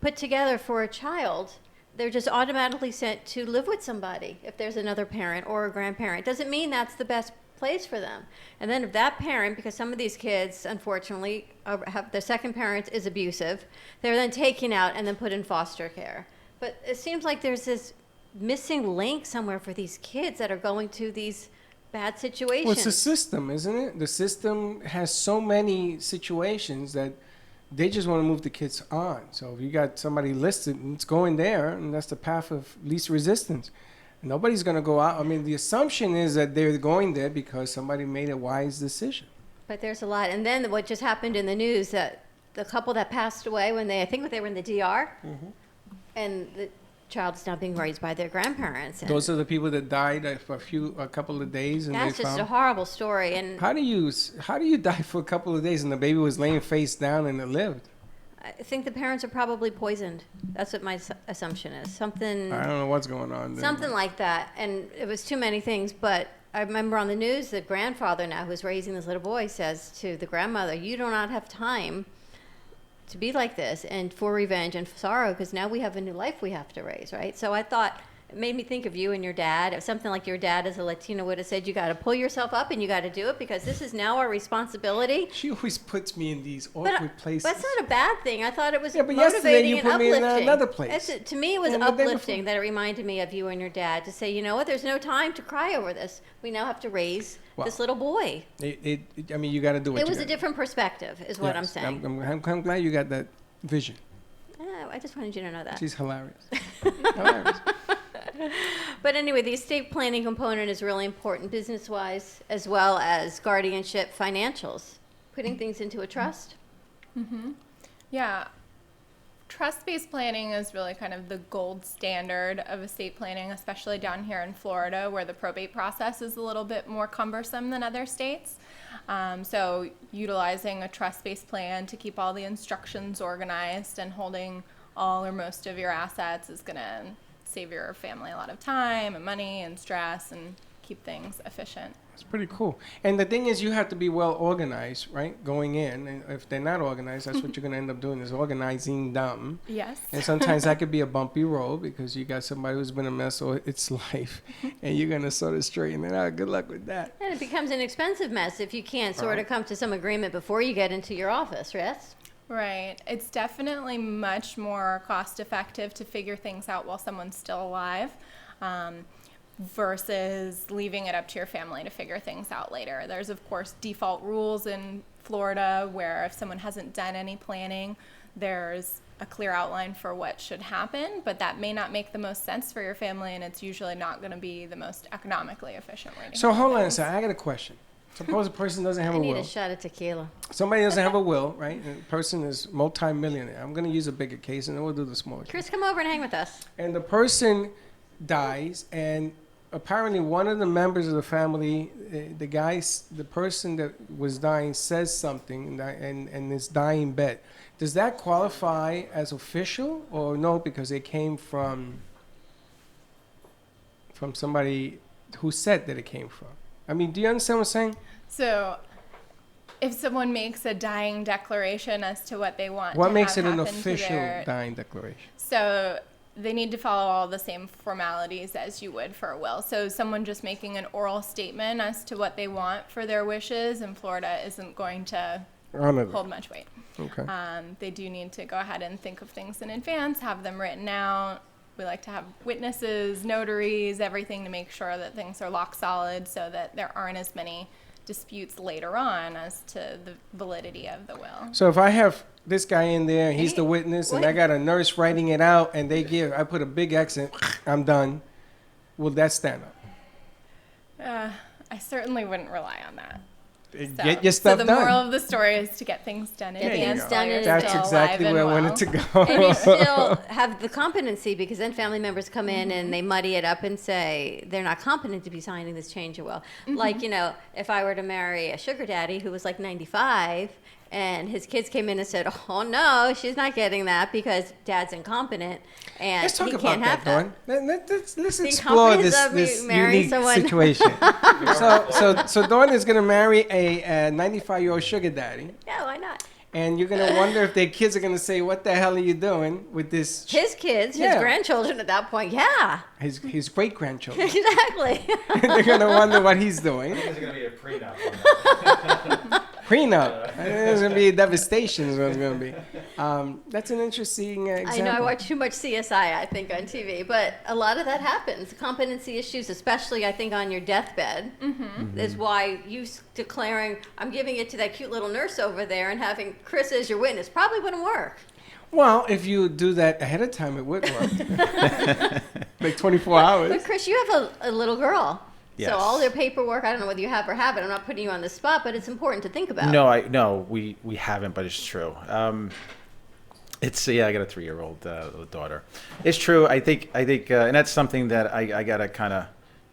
put together for a child. They're just automatically sent to live with somebody if there's another parent or a grandparent. Doesn't mean that's the best place for them. And then if that parent, because some of these kids, unfortunately, have their second parent is abusive, they're then taken out and then put in foster care. But it seems like there's this missing link somewhere for these kids that are going to these bad situations. Well, it's the system, isn't it? The system has so many situations that they just want to move the kids on. So if you got somebody listed and it's going there, and that's the path of least resistance. Nobody's going to go out. I mean, the assumption is that they're going there because somebody made a wise decision. But there's a lot. And then what just happened in the news, that the couple that passed away when I think they were in the DR, and the child's now being raised by their grandparents. And Those are the people that died for a couple of days, and that's they just found. a horrible story. And How do you die for a couple of days and the baby was laying face down and it lived? I think the parents are probably poisoned. That's what my assumption is. Something. I don't know what's going on there. Something like that. And it was too many things. But I remember on the news, the grandfather now who's raising this little boy says to the grandmother, you do not have time to be like this and for revenge and for sorrow, because now we have a new life we have to raise, right? So I thought, it made me think of you and your dad. It was something like your dad as a Latino would have said, you got to pull yourself up and you got to do it because this is now our responsibility. She always puts me in these But awkward places. that's not a bad thing. I thought it was Yeah, but yesterday motivating you and put me in uplifting. another place. To me, it was And the day uplifting before- that it reminded me of you and your dad to say, you know what, there's no time to cry over this. We now have to raise Wow. this little boy. I mean, you got to do what It you was a gotta different perspective, is what I'm Yes, saying. I'm glad you got that vision. I just wanted you to know that. She's hilarious. Hilarious. But anyway, the estate planning component is really important business-wise, as well as guardianship financials. Putting things into a trust. Yeah. Trust-based planning is really kind of the gold standard of estate planning, especially down here in Florida, where the probate process is a little bit more cumbersome than other states. So utilizing a trust-based plan to keep all the instructions organized and holding all or most of your assets is going to save your family a lot of time and money and stress and keep things efficient. It's pretty cool. And the thing is, you have to be well organized, right? Going in. And if they're not organized, that's what you're going to end up doing, is organizing them. Yes. And sometimes that could be a bumpy road because you got somebody who's been a mess all its life, and you're going to sort of straighten it out. Good luck with that. And it becomes an expensive mess if you can't sort of come to some agreement before you get into your office, yes? Right. It's definitely much more cost effective to figure things out while someone's still alive versus leaving it up to your family to figure things out later. There's, of course, default rules in Florida where if someone hasn't done any planning, there's a clear outline for what should happen, but that may not make the most sense for your family, and it's usually not going to be the most economically efficient way to So handle hold on a things. second. I got a question. Suppose a person doesn't have I a need will. a shot of tequila. Somebody doesn't have a will, right? And the person is multi-millionaire. I'm going to use a bigger case, and then we'll do the smaller case. Chris, come over and hang with us. And the person dies, and apparently one of the members of the family, the person that was dying says something in his dying bed. Does that qualify as official or no, because it came from somebody who said that it came from? I mean, do you understand what I'm saying? So if someone makes a dying declaration as to what they want What to makes it have an happen to official their- dying declaration? So they need to follow all the same formalities as you would for a will. So someone just making an oral statement as to what they want for their wishes in Florida isn't going to Honor hold that. much weight. Okay. They do need to go ahead and think of things in advance, have them written out. We like to have witnesses, notaries, everything to make sure that things are lock solid so that there aren't as many disputes later on as to the validity of the will. So if I have this guy in there, and he's the Hey, witness, and wait. I got a nurse writing it out, and I put a big X in, I'm done. Will that stand up? I certainly wouldn't rely on that. So, Get your stuff so the done. moral of the story is to get things done in Get advance things while done you're in still That's advance. exactly alive where I and wanted well. to go. And you still have the competency, because then family members come in and they muddy it up and say they're not competent to be signing this change of will. Like, if I were to marry a sugar daddy who was like 95 And his kids came in and said, "Oh no, she's not getting that because dad's incompetent, and Let's talk he about can't have that." Dawn. Let's The explore incompetence this, of this marrying unique someone. situation. so Dawn is going to marry a 95-year-old sugar daddy. Yeah, why not? And you're going to wonder if their kids are going to say, what the hell are you doing with this? His kids, Yeah. his grandchildren at that point, yeah, His great-grandchildren. exactly. They're going to wonder what he's doing. There's going to be a prenup on that. Prenup. It's going to be a devastation is what it's going to be. That's an interesting I example. know I watch too much CSI, I think, on TV, but a lot of that happens. Competency issues, especially I think on your deathbed, is why you declaring, "I'm giving it to that cute little nurse over there," and having Chris as your witness probably wouldn't work. Well, if you do that ahead of time, it would work. Like 24 But hours. Chris, you have a little girl. Yes. So all their paperwork, I don't know whether you have or haven't. I'm not putting you on the spot, but it's important to think about. No, we haven't, but it's true. It's I got a 3-year-old daughter. It's true. I think, and that's something that I gotta kind of,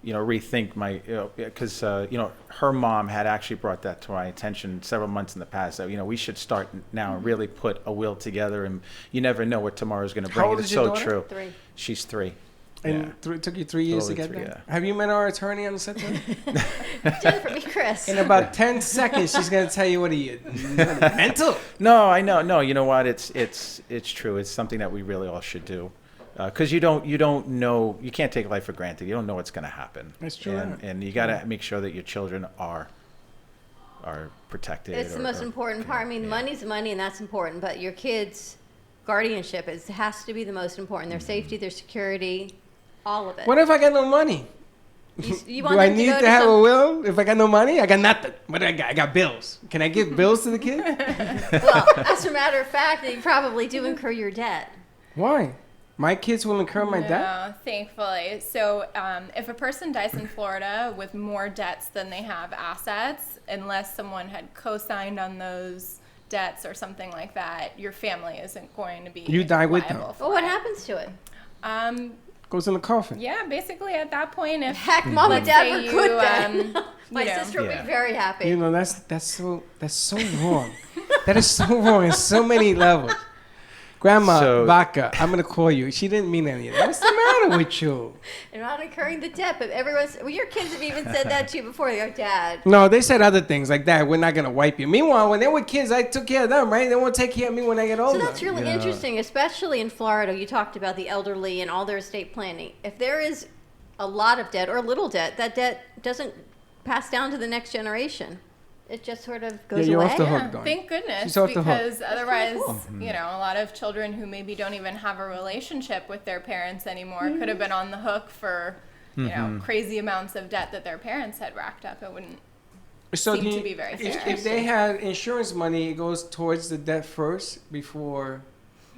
rethink my, because her mom had actually brought that to my attention several months in the past. That we should start now and really put a will together, and you never know what tomorrow's going to bring. How old It's is your so daughter? true. 3. She's 3. And it took you 3 years to Totally get 3, that? Have you met our attorney on the set? Jennifer, meet Chris. In about 10 seconds, she's going to tell you what he is. Mental. No, I know. No, you know what? It's true. It's something that we really all should do. Because you don't know, you can't take life for granted. You don't know what's going to happen. That's true. And you got to make sure that your children are protected. It's the most important part. I mean, money's money, and that's important. But your kids' guardianship has to be the most important. Their safety, their security, all of it. What if I got no money? You want Do I them to need go to have some- a will? If I got no money, I got nothing. What do I got? I got bills. Can I give bills to the kid? Well, as a matter of fact, they probably do incur your debt. Why? My kids will incur my debt? No, thankfully. So if a person dies in Florida with more debts than they have assets, unless someone had co-signed on those debts or something like that, your family isn't going to be You die with them. liable for Well, what it. happens to it? Goes in the coffin. Yeah, basically at that point, if Heck, mom and let's dad say were you, good then. My you know. sister would Yeah. be very happy. You know, that's so wrong. That is so wrong in so many levels. Grandma, So- Vaca, I'm going to call you. She didn't mean any of that. What's the matter with you? They're not incurring the debt, but your kids have even said that to you before. They go, "Dad, No, they said other things like that. We're not going to wipe you. Meanwhile, when they were kids, I took care of them, right? They won't take care of me when I get So older. that's really interesting, especially in Florida. You talked about the elderly and all their estate planning. If there is a lot of debt or little debt, that debt doesn't pass down to the next generation. It just sort of goes you're away. off the hook. Yeah, Dawn. thank goodness, She's off the hook. because otherwise, a lot of children who maybe don't even have a relationship with their parents anymore could have been on the hook for, crazy amounts of debt that their parents had racked up. It wouldn't So seem do to you- be very if, fair. if they had insurance money, it goes towards the debt first before.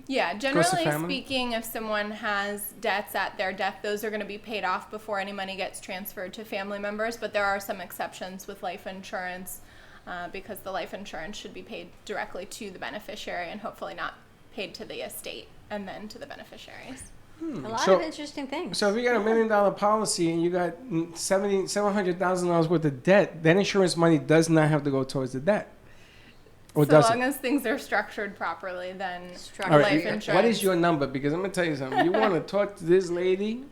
Yeah, generally family? speaking, if someone has debts at their death, those are going to be paid off before any money gets transferred to family members. But there are some exceptions with life insurance because the life insurance should be paid directly to the beneficiary and hopefully not paid to the estate and then to the beneficiaries. A lot So- of interesting things. So if you got $1 million policy and you got $700,000 worth of debt, that insurance money does not have to go towards the debt. Or So does long it? as things are structured properly, then Structured. All right, life you- insurance. what is your number? Because I'm going to tell you something. You want to talk to this lady?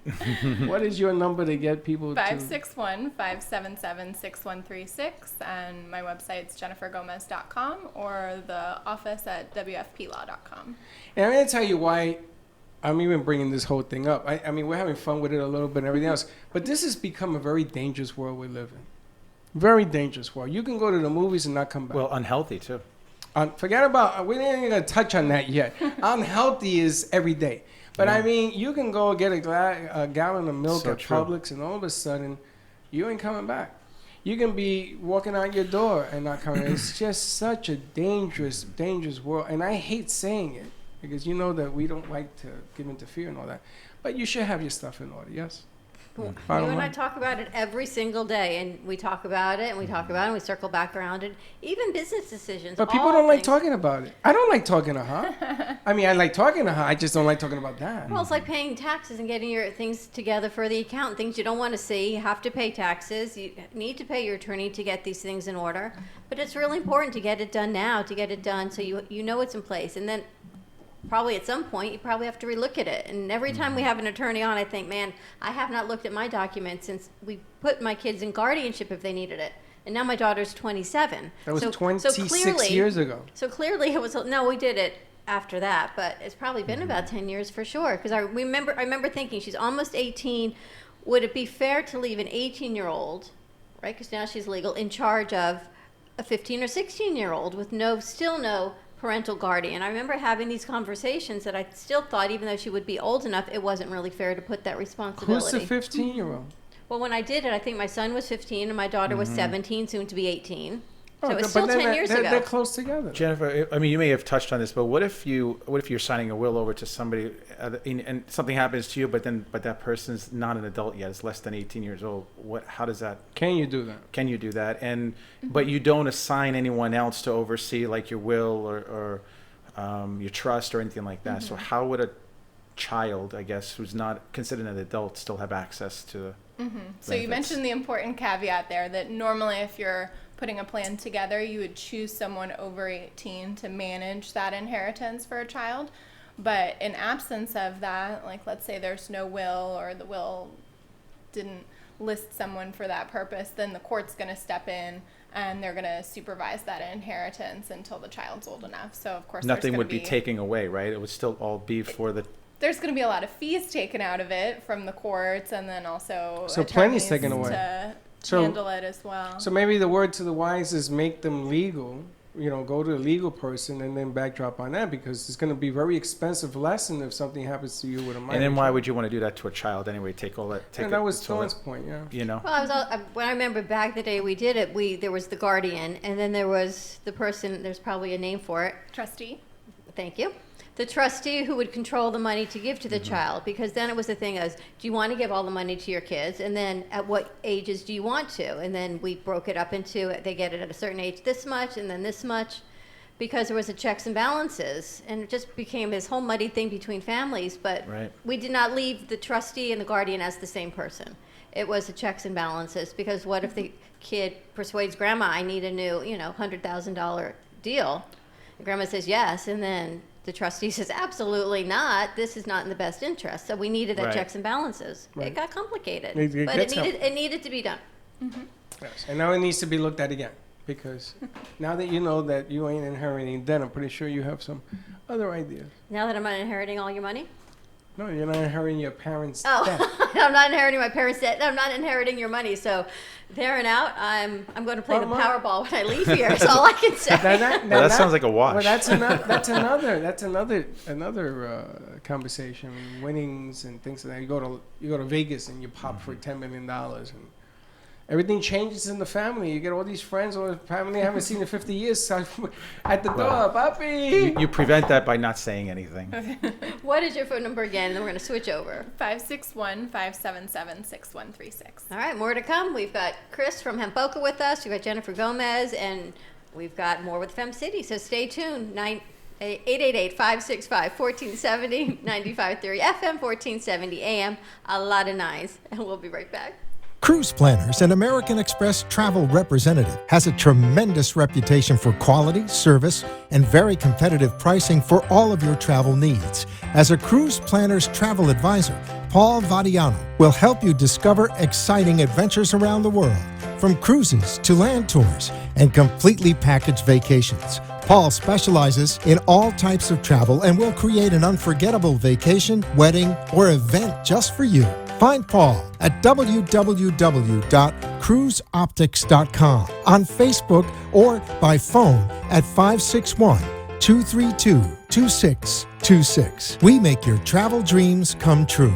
What is your number to get people to... 561-577-6136, and my website's jennifergomez.com or the office at wfplaw.com. And I'm going to tell you why I'm even bringing this whole thing up. I mean, we're having fun with it a little bit and everything else, but this has become a very dangerous world we live in. Very dangerous world. You can go to the movies and not come back. Well, unhealthy too. Forget about, we ain't even going to touch on that yet. Unhealthy is every day. But I mean, you can go get a gallon of milk So at true. Publix and all of a sudden, you ain't coming back. You can be walking out your door and not coming. It's just such a dangerous, dangerous world. And I hate saying it because you know that we don't like to give interfere and all that. But you should have your stuff in order, yes? You Bottom and I line. talk about it every single day, and we talk about it, and we talk about it, and we circle back around it. Even business decisions. But people all don't like things. talking about it. I don't like talking to her. I mean, I like talking to her. I just don't like talking about that. Well, it's like paying taxes and getting your things together for the account. Things you don't want to see. You have to pay taxes. You need to pay your attorney to get these things in order. But it's really important to get it done now, to get it done so you know it's in place. And then probably at some point, you probably have to relook at it. And every time we have an attorney on, I think, man, I have not looked at my documents since we put my kids in guardianship if they needed it. And now my daughter's 27. That was So 26 clearly- years ago. So clearly it was, no, we did it after that, but it's probably been about 10 years for sure. Because I remember thinking, she's almost 18. Would it be fair to leave an 18-year-old, right, because now she's legal, in charge of a 15 or 16-year-old with still no parental guardian? I remember having these conversations that I still thought, even though she would be old enough, it wasn't really fair to put that responsibility. Who's the 15-year-old? Well, when I did it, I think my son was 15 and my daughter was 17, soon to be 18. So Oh, it was but still then 10 years ago. They're close together. Jennifer, I mean, you may have touched on this, but what if you're signing a will over to somebody and something happens to you, but that person's not an adult yet, it's less than 18 years old? How does that? Can you do that? Can you do that? And but you don't assign anyone else to oversee like your will or your trust or anything like that. So how would a child, I guess, who's not considered an adult, still have access to? So you mentioned the important caveat there that normally if you're putting a plan together, you would choose someone over 18 to manage that inheritance for a child. But in absence of that, like let's say there's no will or the will didn't list someone for that purpose, then the court's going to step in and they're going to supervise that inheritance until the child's old enough. So of course Nothing would be taken away, right? It would still all be for the. There's going to be a lot of fees taken out of it from the courts, and then also So plenty's attorneys taken away. to handle it as well. So maybe the word to the wise is make them legal. Go to a legal person and then backdrop on that, because it's going to be very expensive lesson if something happens to you with a minor. And then why child. would you want to do that to a child anyway? That was Dawn's point, yeah. You know. Well, when I remember back the day we did it, there was the guardian, and then there was the person, there's probably a name for it. Trustee. Thank you. The trustee who would control the money to give to the child, because then it was the thing as, do you want to give all the money to your kids? And then at what ages do you want to? And then we broke it up into, they get it at a certain age this much, and then this much, because there was a checks and balances. And it just became this whole muddy thing between families, but Right. we did not leave the trustee and the guardian as the same person. It was the checks and balances, because what if the kid persuades grandma, I need a new, $100,000 deal? And grandma says yes, and then the trustee says, absolutely not. This is not in the best interest. So we needed that Right. checks and balances. Right. It got complicated, It but gets it needed to be done. Yes. And now it needs to be looked at again, because now that you know that you ain't inheriting, then I'm pretty sure you have some other ideas. Now that I'm not inheriting all your money? No, you're not inheriting your parents' Oh, debt. I'm not inheriting my parents' debt. I'm not inheriting your money. So there and out, I'm going to play Well, the Mark- Powerball when I leave here. That's all I can say. Well, that sounds like a wash. Well, that's another conversation. Winnings and things like that. You go to Vegas and you pop for $10 million, and everything changes in the family. You get all these friends or family you haven't seen in 50 years so at the door, papi. You prevent that by not saying anything. What is your phone number again? Then we're going to switch over. 561-577-6136. All right, more to come. We've got Chris from Hempoka with us. We've got Jennifer Gomez, and we've got more with Fem City. So stay tuned. 888-565-1470, 95.3 FM, 1470 AM. A lot of nines. And we'll be right back. Cruise Planners, an American Express travel representative, has a tremendous reputation for quality, service, and very competitive pricing for all of your travel needs. As a Cruise Planners travel advisor, Paul Vadiano will help you discover exciting adventures around the world, from cruises to land tours and completely packaged vacations. Paul specializes in all types of travel and will create an unforgettable vacation, wedding, or event just for you. Find Paul at www.cruiseoptics.com, on Facebook, or by phone at 561-232-2626. We make your travel dreams come true.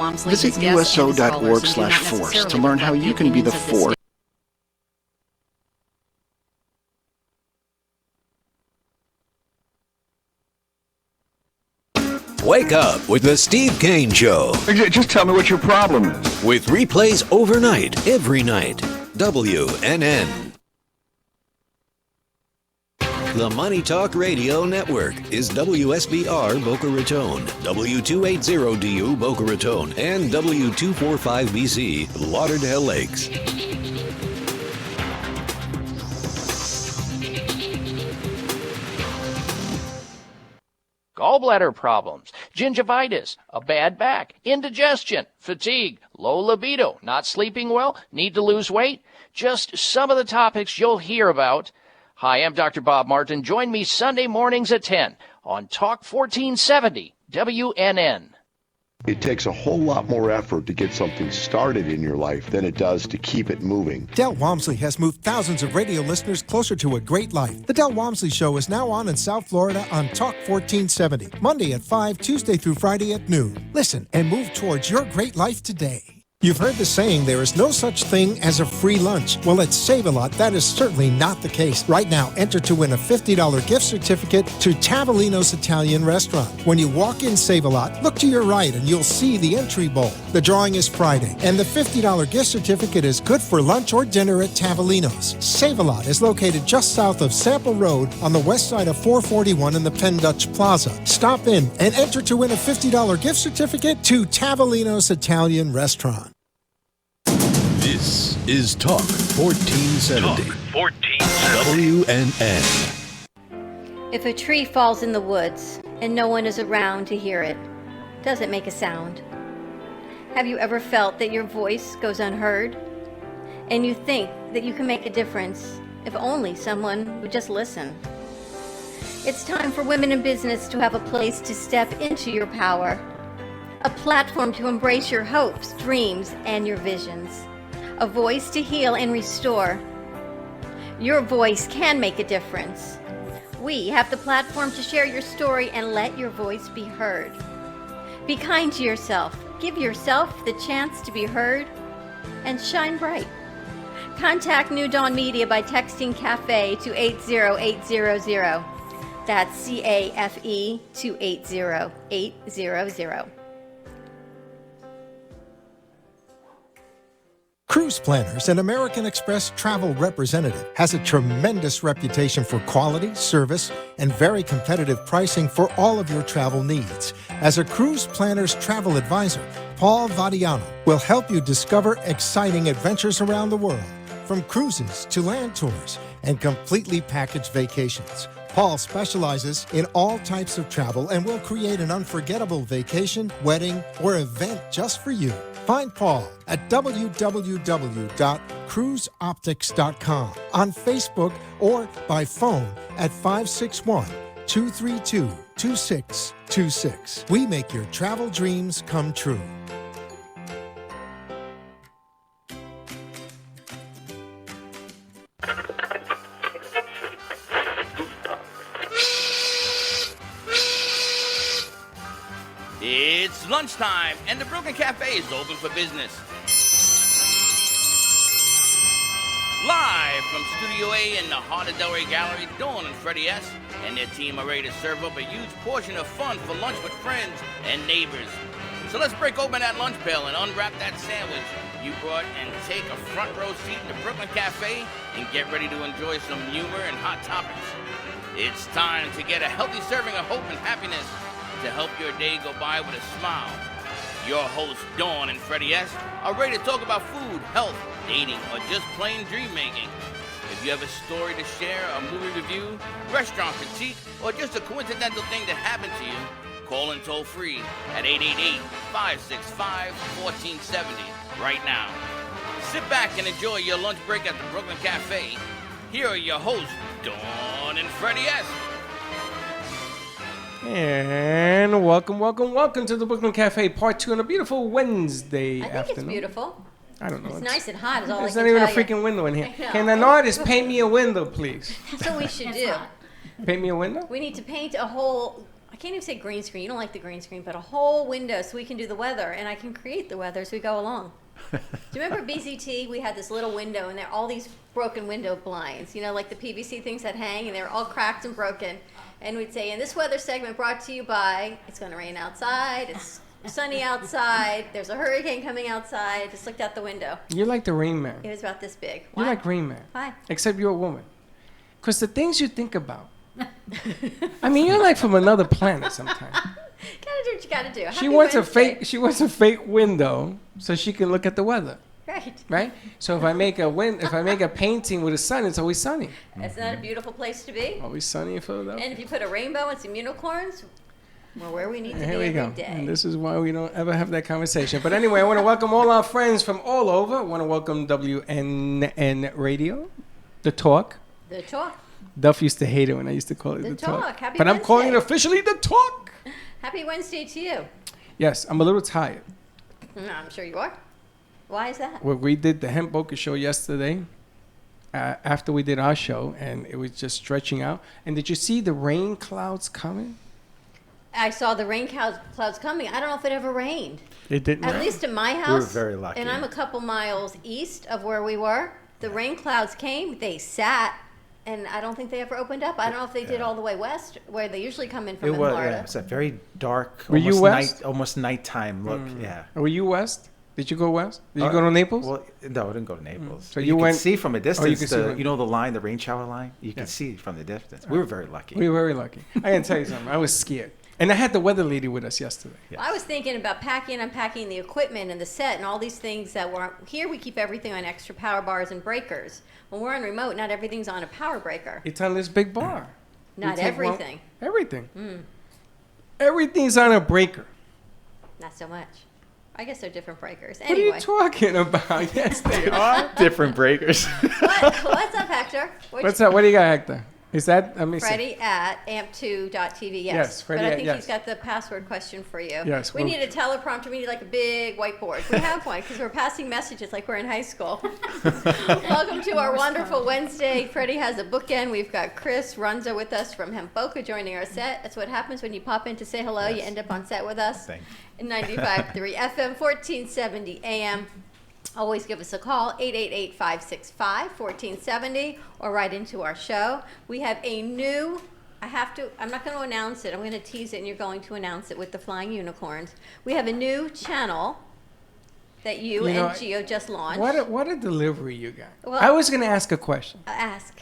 Walmsley. Visit his guests, and his callers, and do not uso.org/force to necessarily learn how reflect you can be the opinions of this force. Wake up with the Steve Kane Show. Just tell me what your problem is. With replays overnight, every night. WNN. The Money Talk Radio Network is WSBR Boca Raton, W280DU Boca Raton, and W245BC Lauderdale Lakes. Gallbladder problems, gingivitis, a bad back, indigestion, fatigue, low libido, not sleeping well, need to lose weight. Just some of the topics you'll hear about. Hi, I'm Dr. Bob Martin. Join me Sunday mornings at 10 on Talk 1470 WNN. It takes a whole lot more effort to get something started in your life than it does to keep it moving. Del Walmsley has moved thousands of radio listeners closer to a great life. The Del Walmsley Show is now on in South Florida on Talk 1470, Monday at 5, Tuesday through Friday at noon. Listen and move towards your great life today. You've heard the saying, there is no such thing as a free lunch. Well, at Save-A-Lot, that is certainly not the case. Right now, enter to win a $50 gift certificate to Tavolino's Italian Restaurant. When you walk in Save-A-Lot, look to your right and you'll see the entry bowl. The drawing is Friday, and the $50 gift certificate is good for lunch or dinner at Tavolino's. Save-A-Lot is located just south of Sample Road on the west side of 441 in the Penn Dutch Plaza. Stop in and enter to win a $50 gift certificate to Tavolino's Italian Restaurant. This is Talk 1470. Talk 1470. WNN. If a tree falls in the woods and no one is around to hear it, does it make a sound? Have you ever felt that your voice goes unheard? And you think that you can make a difference if only someone would just listen? It's time for women in business to have a place to step into your power, a platform to embrace your hopes, dreams, and your visions, a voice to heal and restore. Your voice can make a difference. We have the platform to share your story and let your voice be heard. Be kind to yourself. Give yourself the chance to be heard and shine bright. Contact New Dawn Media by texting CAFE to 80800. That's CAFE to 80800. Cruise Planners, an American Express travel representative, has a tremendous reputation for quality, service, and very competitive pricing for all of your travel needs. As a Cruise Planners travel advisor, Paul Vadiano will help you discover exciting adventures around the world, from cruises to land tours and completely packaged vacations. Paul specializes in all types of travel and will create an unforgettable vacation, wedding, or event just for you. Find Paul at www.cruiseoptics.com, on Facebook, or by phone at 561-232-2626. We make your travel dreams come true. It's lunchtime, and the Brooklyn Cafe is open for business. Live from Studio A in the heart of Delray Gallery, Dawn and Freddie S. and their team are ready to serve up a huge portion of fun for lunch with friends and neighbors. So let's break open that lunch pail and unwrap that sandwich you brought and take a front row seat in the Brooklyn Cafe and get ready to enjoy some humor and hot topics. It's time to get a healthy serving of hope and happiness to help your day go by with a smile. Your hosts, Dawn and Freddie S., are ready to talk about food, health, dating, or just plain dream making. If you have a story to share, a movie review, restaurant critique, or just a coincidental thing that happened to you, call in toll free at 888-565-1470 right now. Sit back and enjoy your lunch break at the Brooklyn Cafe. Here are your hosts, Dawn and Freddie S. And welcome to the Brooklyn Cafe, part 2 on a beautiful Wednesday afternoon. I think it's beautiful. I don't know. It's nice and hot is all I can There's not even a tell you. freaking window in here. I know. Can an artist paint me a window, please? That's what we should do. Paint me a window? We need to paint a whole I can't even say green screen. You don't like the green screen, but a whole window so we can do the weather, and I can create the weather as we go along. Do you remember BZT? We had this little window, and there are all these broken window blinds, you know, like the PVC things that hang, and they're all cracked and broken. And we'd say, in this weather segment brought to you by, it's going to rain outside, it's sunny outside, there's a hurricane coming outside, just looked out the window. You're like the Rain Man. It was about this big. You're Why? like Rain Man. Why? Except you're a woman. Because the things you think about, I mean, you're like from another planet sometimes. Gotta do what you gotta do. She Happy wants Wednesday. She wants a fake window so she can look at the weather. Right. Right? So if I make a painting with a sun, it's always sunny. Isn't that a beautiful place to be? Always sunny in Philadelphia. And if you put a rainbow and some unicorns, we're where we need to be Here we every go. day. And this is why we don't ever have that conversation. But anyway, I want to welcome all our friends from all over. I want to welcome WNN Radio, The Talk. The talk. Duff used to hate it when I used to call it The The Talk. Talk. Happy But I'm calling it Wednesday. officially The Talk. Happy Wednesday to you. Yes, I'm a little tired. No, I'm sure you are. Why is that? Well, we did the Hemp Boca show yesterday after we did our show, and it was just stretching out. And did you see the rain clouds coming? I saw the rain clouds coming. I don't know if it ever rained. It didn't At rain. least in my We were house. very lucky. And I'm a couple miles east of where we were. The rain clouds came, they sat, and I don't think they ever opened up. I don't know if they did all the way west, where they usually come in from It in was, Florida. yeah, it's a very dark, Were you almost west? almost nighttime look. Yeah. Were you west? Did you go west? Did you go to Naples? Well, no, I didn't go to Naples. So you you could went- see from a Oh, you distance. could see the, from- you know the line, the rain shower line. You Yeah. could see from the distance. We were very lucky. We were very lucky. I can tell you something. I was scared. And I had the weather lady with us yesterday. Yes. I was thinking about packing and unpacking the equipment and the set and all these things that were here. We keep everything on extra power bars and breakers. When we're on remote, not everything's on a power breaker. It's on this big bar. Not We take one- everything. Everything. Mm, Everything's on a breaker. not so much. I guess they're different breakers. What are Anyway, you talking about? Yes, they are. Different breakers. what's up, Hector? What's up? What do you got, Hector? Is that, let me see. Freddie at amp2.tv, yes. Yes, Freddie but I at- think yes. he's got the password question for you. Yes, We well- need a teleprompter. We need like a big whiteboard. We have one because we're passing messages like we're in high school. Welcome to our wonderful Wednesday. Freddie has a bookend. We've got Chris Runza with us from Hemp Boca joining our set. That's what happens when you pop in to say hello. You Yes. end up on set with us. Thank In 95.3 FM, 1470 AM. Always give us a call, 888-565-1470, or write into our show. We have a new, I'm not going to announce it. I'm going to tease it, and you're going to announce it with the Flying Unicorns. We have a new channel that you You know, and Gio just launched. What a delivery you got. Well- I was going to ask a question. Ask.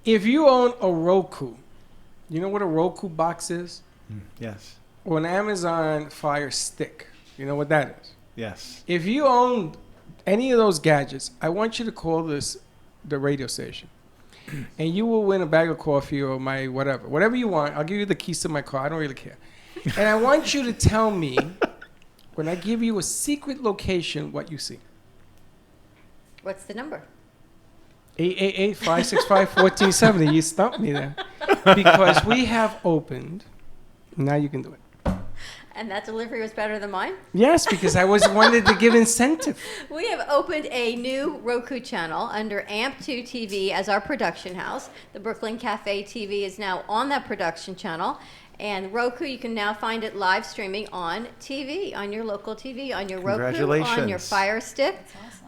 If you own a Roku, you know what a Roku box is? Yes. Or an Amazon Fire Stick. You know what that is? Yes. If you own any of those gadgets, I want you to call the radio station. And you will win a bag of coffee or my whatever you want. I'll give you the keys to my car. I don't really care. And I want you to tell me, when I give you a secret location, what you see. What's the number? 888-565-1470. You stumped me there. Because we have opened. Now you can do it. And that delivery was better than mine? Yes, because I wanted to give incentive. We have opened a new Roku channel under AMP2 TV as our production house. The Brooklyn Cafe TV is now on that production channel. And Roku, you can now find it live streaming on TV, on your local TV, on your Roku, on your Congratulations. Fire Stick.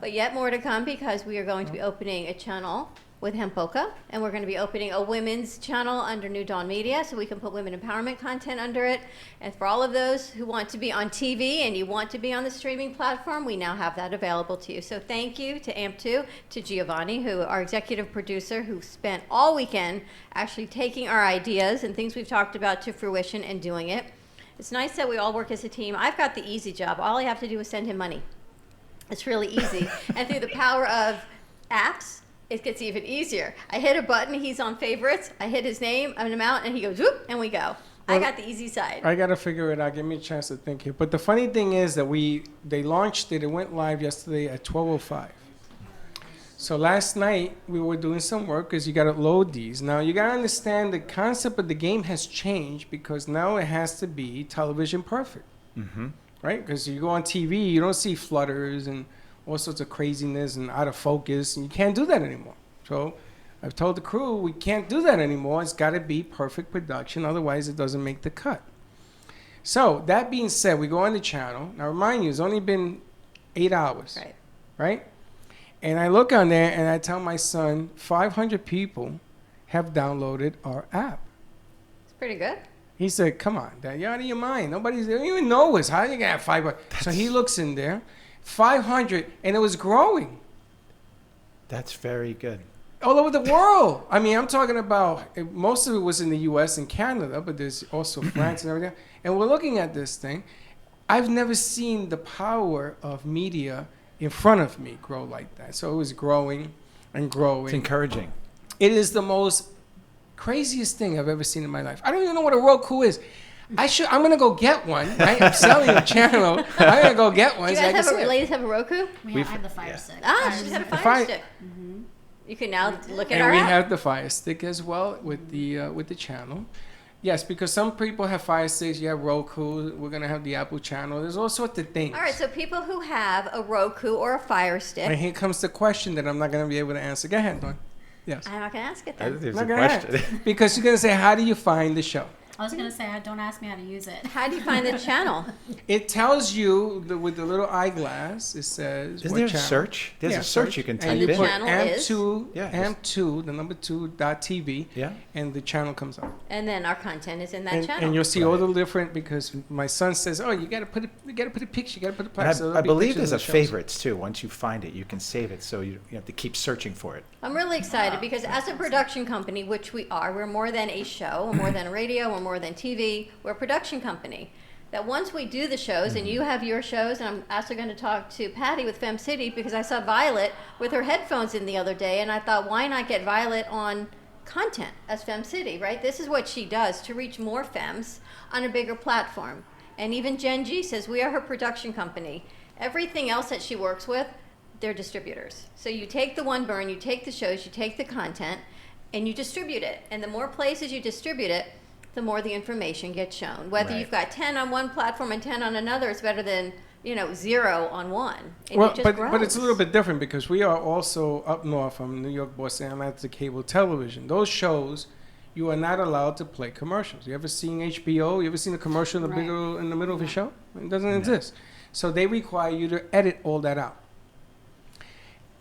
But yet more to come because we are going to be opening a channel with Hemp Boca, and we're going to be opening a women's channel under New Dawn Media, so we can put women empowerment content under it. And for all of those who want to be on TV and you want to be on the streaming platform, we now have that available to you. So thank you to AMP2, to Giovanni, who our executive producer, who spent all weekend actually taking our ideas and things we've talked about to fruition and doing it. It's nice that we all work as a team. I've got the easy job. All I have to do is send him money. It's really easy. And through the power of apps, it gets even easier. I hit a button, he's on favorites, I hit his name, an amount, and he goes, whoop, and we go. I got the easy side. I got to figure it out. Give me a chance to think here. But the funny thing is that they launched it. It went live yesterday at 12:05. So last night we were doing some work because you got to load these. Now you got to understand the concept of the game has changed because now it has to be television perfect, Mm-hmm. right? Because you go on TV, you don't see flutters and all sorts of craziness and out of focus, and you can't do that anymore. So I've told the crew we can't do that anymore. It's got to be perfect production, otherwise it doesn't make the cut. So that being said, we go on the channel. Now remind you, it's only been 8 hours, right? And I look on there and I tell my son, 500 people have downloaded our app. It's pretty good. He said, "Come on, Dad, you're out of your mind. They don't even know us. How are you gonna have 500?" So he looks in there, 500, and it was growing. That's very good. All over the world. I mean, I'm talking about, most of it was in the U.S. and Canada, but there's also France and everything. And we're looking at this thing. I've never seen the power of media in front of me grow like that. So it was growing and growing. It's encouraging. It is the most craziest thing I've ever seen in my life. I don't even know what a Roku is. I'm gonna go get one. Right? I'm selling a channel. I'm gonna go get one. Do you so I guys can see it. ladies have a Roku? I have the Fire Stick. Ah, she's got a Fire Stick. You can now look at And our we app. have the Fire Stick as well with the channel. Yes, because some people have Fire Sticks. You have Roku. We're gonna have the Apple channel. There's all sorts of things. All right, so people who have a Roku or a Fire Stick. And here comes the question that I'm not gonna be able to answer. Go ahead, Dawn. Yes. I'm not gonna ask it I then. think there's No, a go ahead. question. Because you're gonna say, how do you find the show? I was going to say, don't ask me how to use it. How do you find the channel? It tells you with the little eyeglass. It says. Isn't what there a channel. search? There's a search you can type and you in. put channel AMP2, Yeah, AMP2, the number 2.tv, Yeah. and the channel comes up. And then our content is in that And, channel. and you'll see all the different, because my son says, "Oh, you gotta put a picture, you gotta put a And plaque." So I there'll be believe pictures there's of a the shows. favorites too. Once you find it, you can save it, so you have to keep searching for it. I'm really excited because as a production company, which we are, we're more than a show, we're more than a radio, we're more than TV, we're a production company. That once we do the shows and you have your shows, and I'm also going to talk to Patty with Fem City because I saw Violet with her headphones in the other day, and I thought, why not get Violet on content as Fem City, right? This is what she does to reach more femmes on a bigger platform. And even Jen G says we are her production company. Everything else that she works with, they're distributors. So you take the One Burn, you take the shows, you take the content, and you distribute it. And the more places you distribute it, the more the information gets shown. Whether Right. you've got 10 on one platform and 10 on another, it's better than 0 on one. And Well, it just but grows. it's a little bit different because we are also up north from New York, Boston, and that's the cable television. Those shows, you are not allowed to play commercials. You ever seen HBO? You ever seen a commercial in the middle of a show? It doesn't exist. So they require you to edit all that out.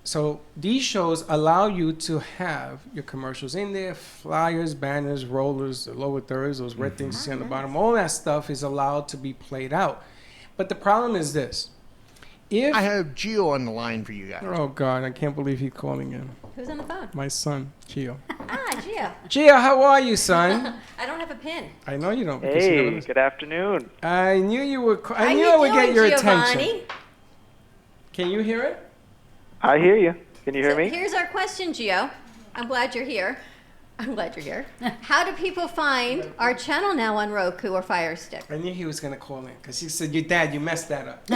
So these shows allow you to have your commercials in there, flyers, banners, rollers, the lower thirds, those red things you see on the bottom. All that stuff is allowed to be played out. But the problem is this. If I have Gio on the line for you guys. Oh, God, I can't believe he's calling in. Who's on the phone? My son, Gio. Ah, Gio. Gio, how are you, son? I don't have a pin. I know you don't. because you never Hey, listen. good afternoon. I knew you were. I How knew you I would get doing, your Giovanni? attention. Can you hear it? I hear you. Can you hear So me? here's our question, Gio. I'm glad you're here. How do people find our channel now on Roku or Fire Stick? I knew he was going to call in because he said, "Your dad, you messed that up."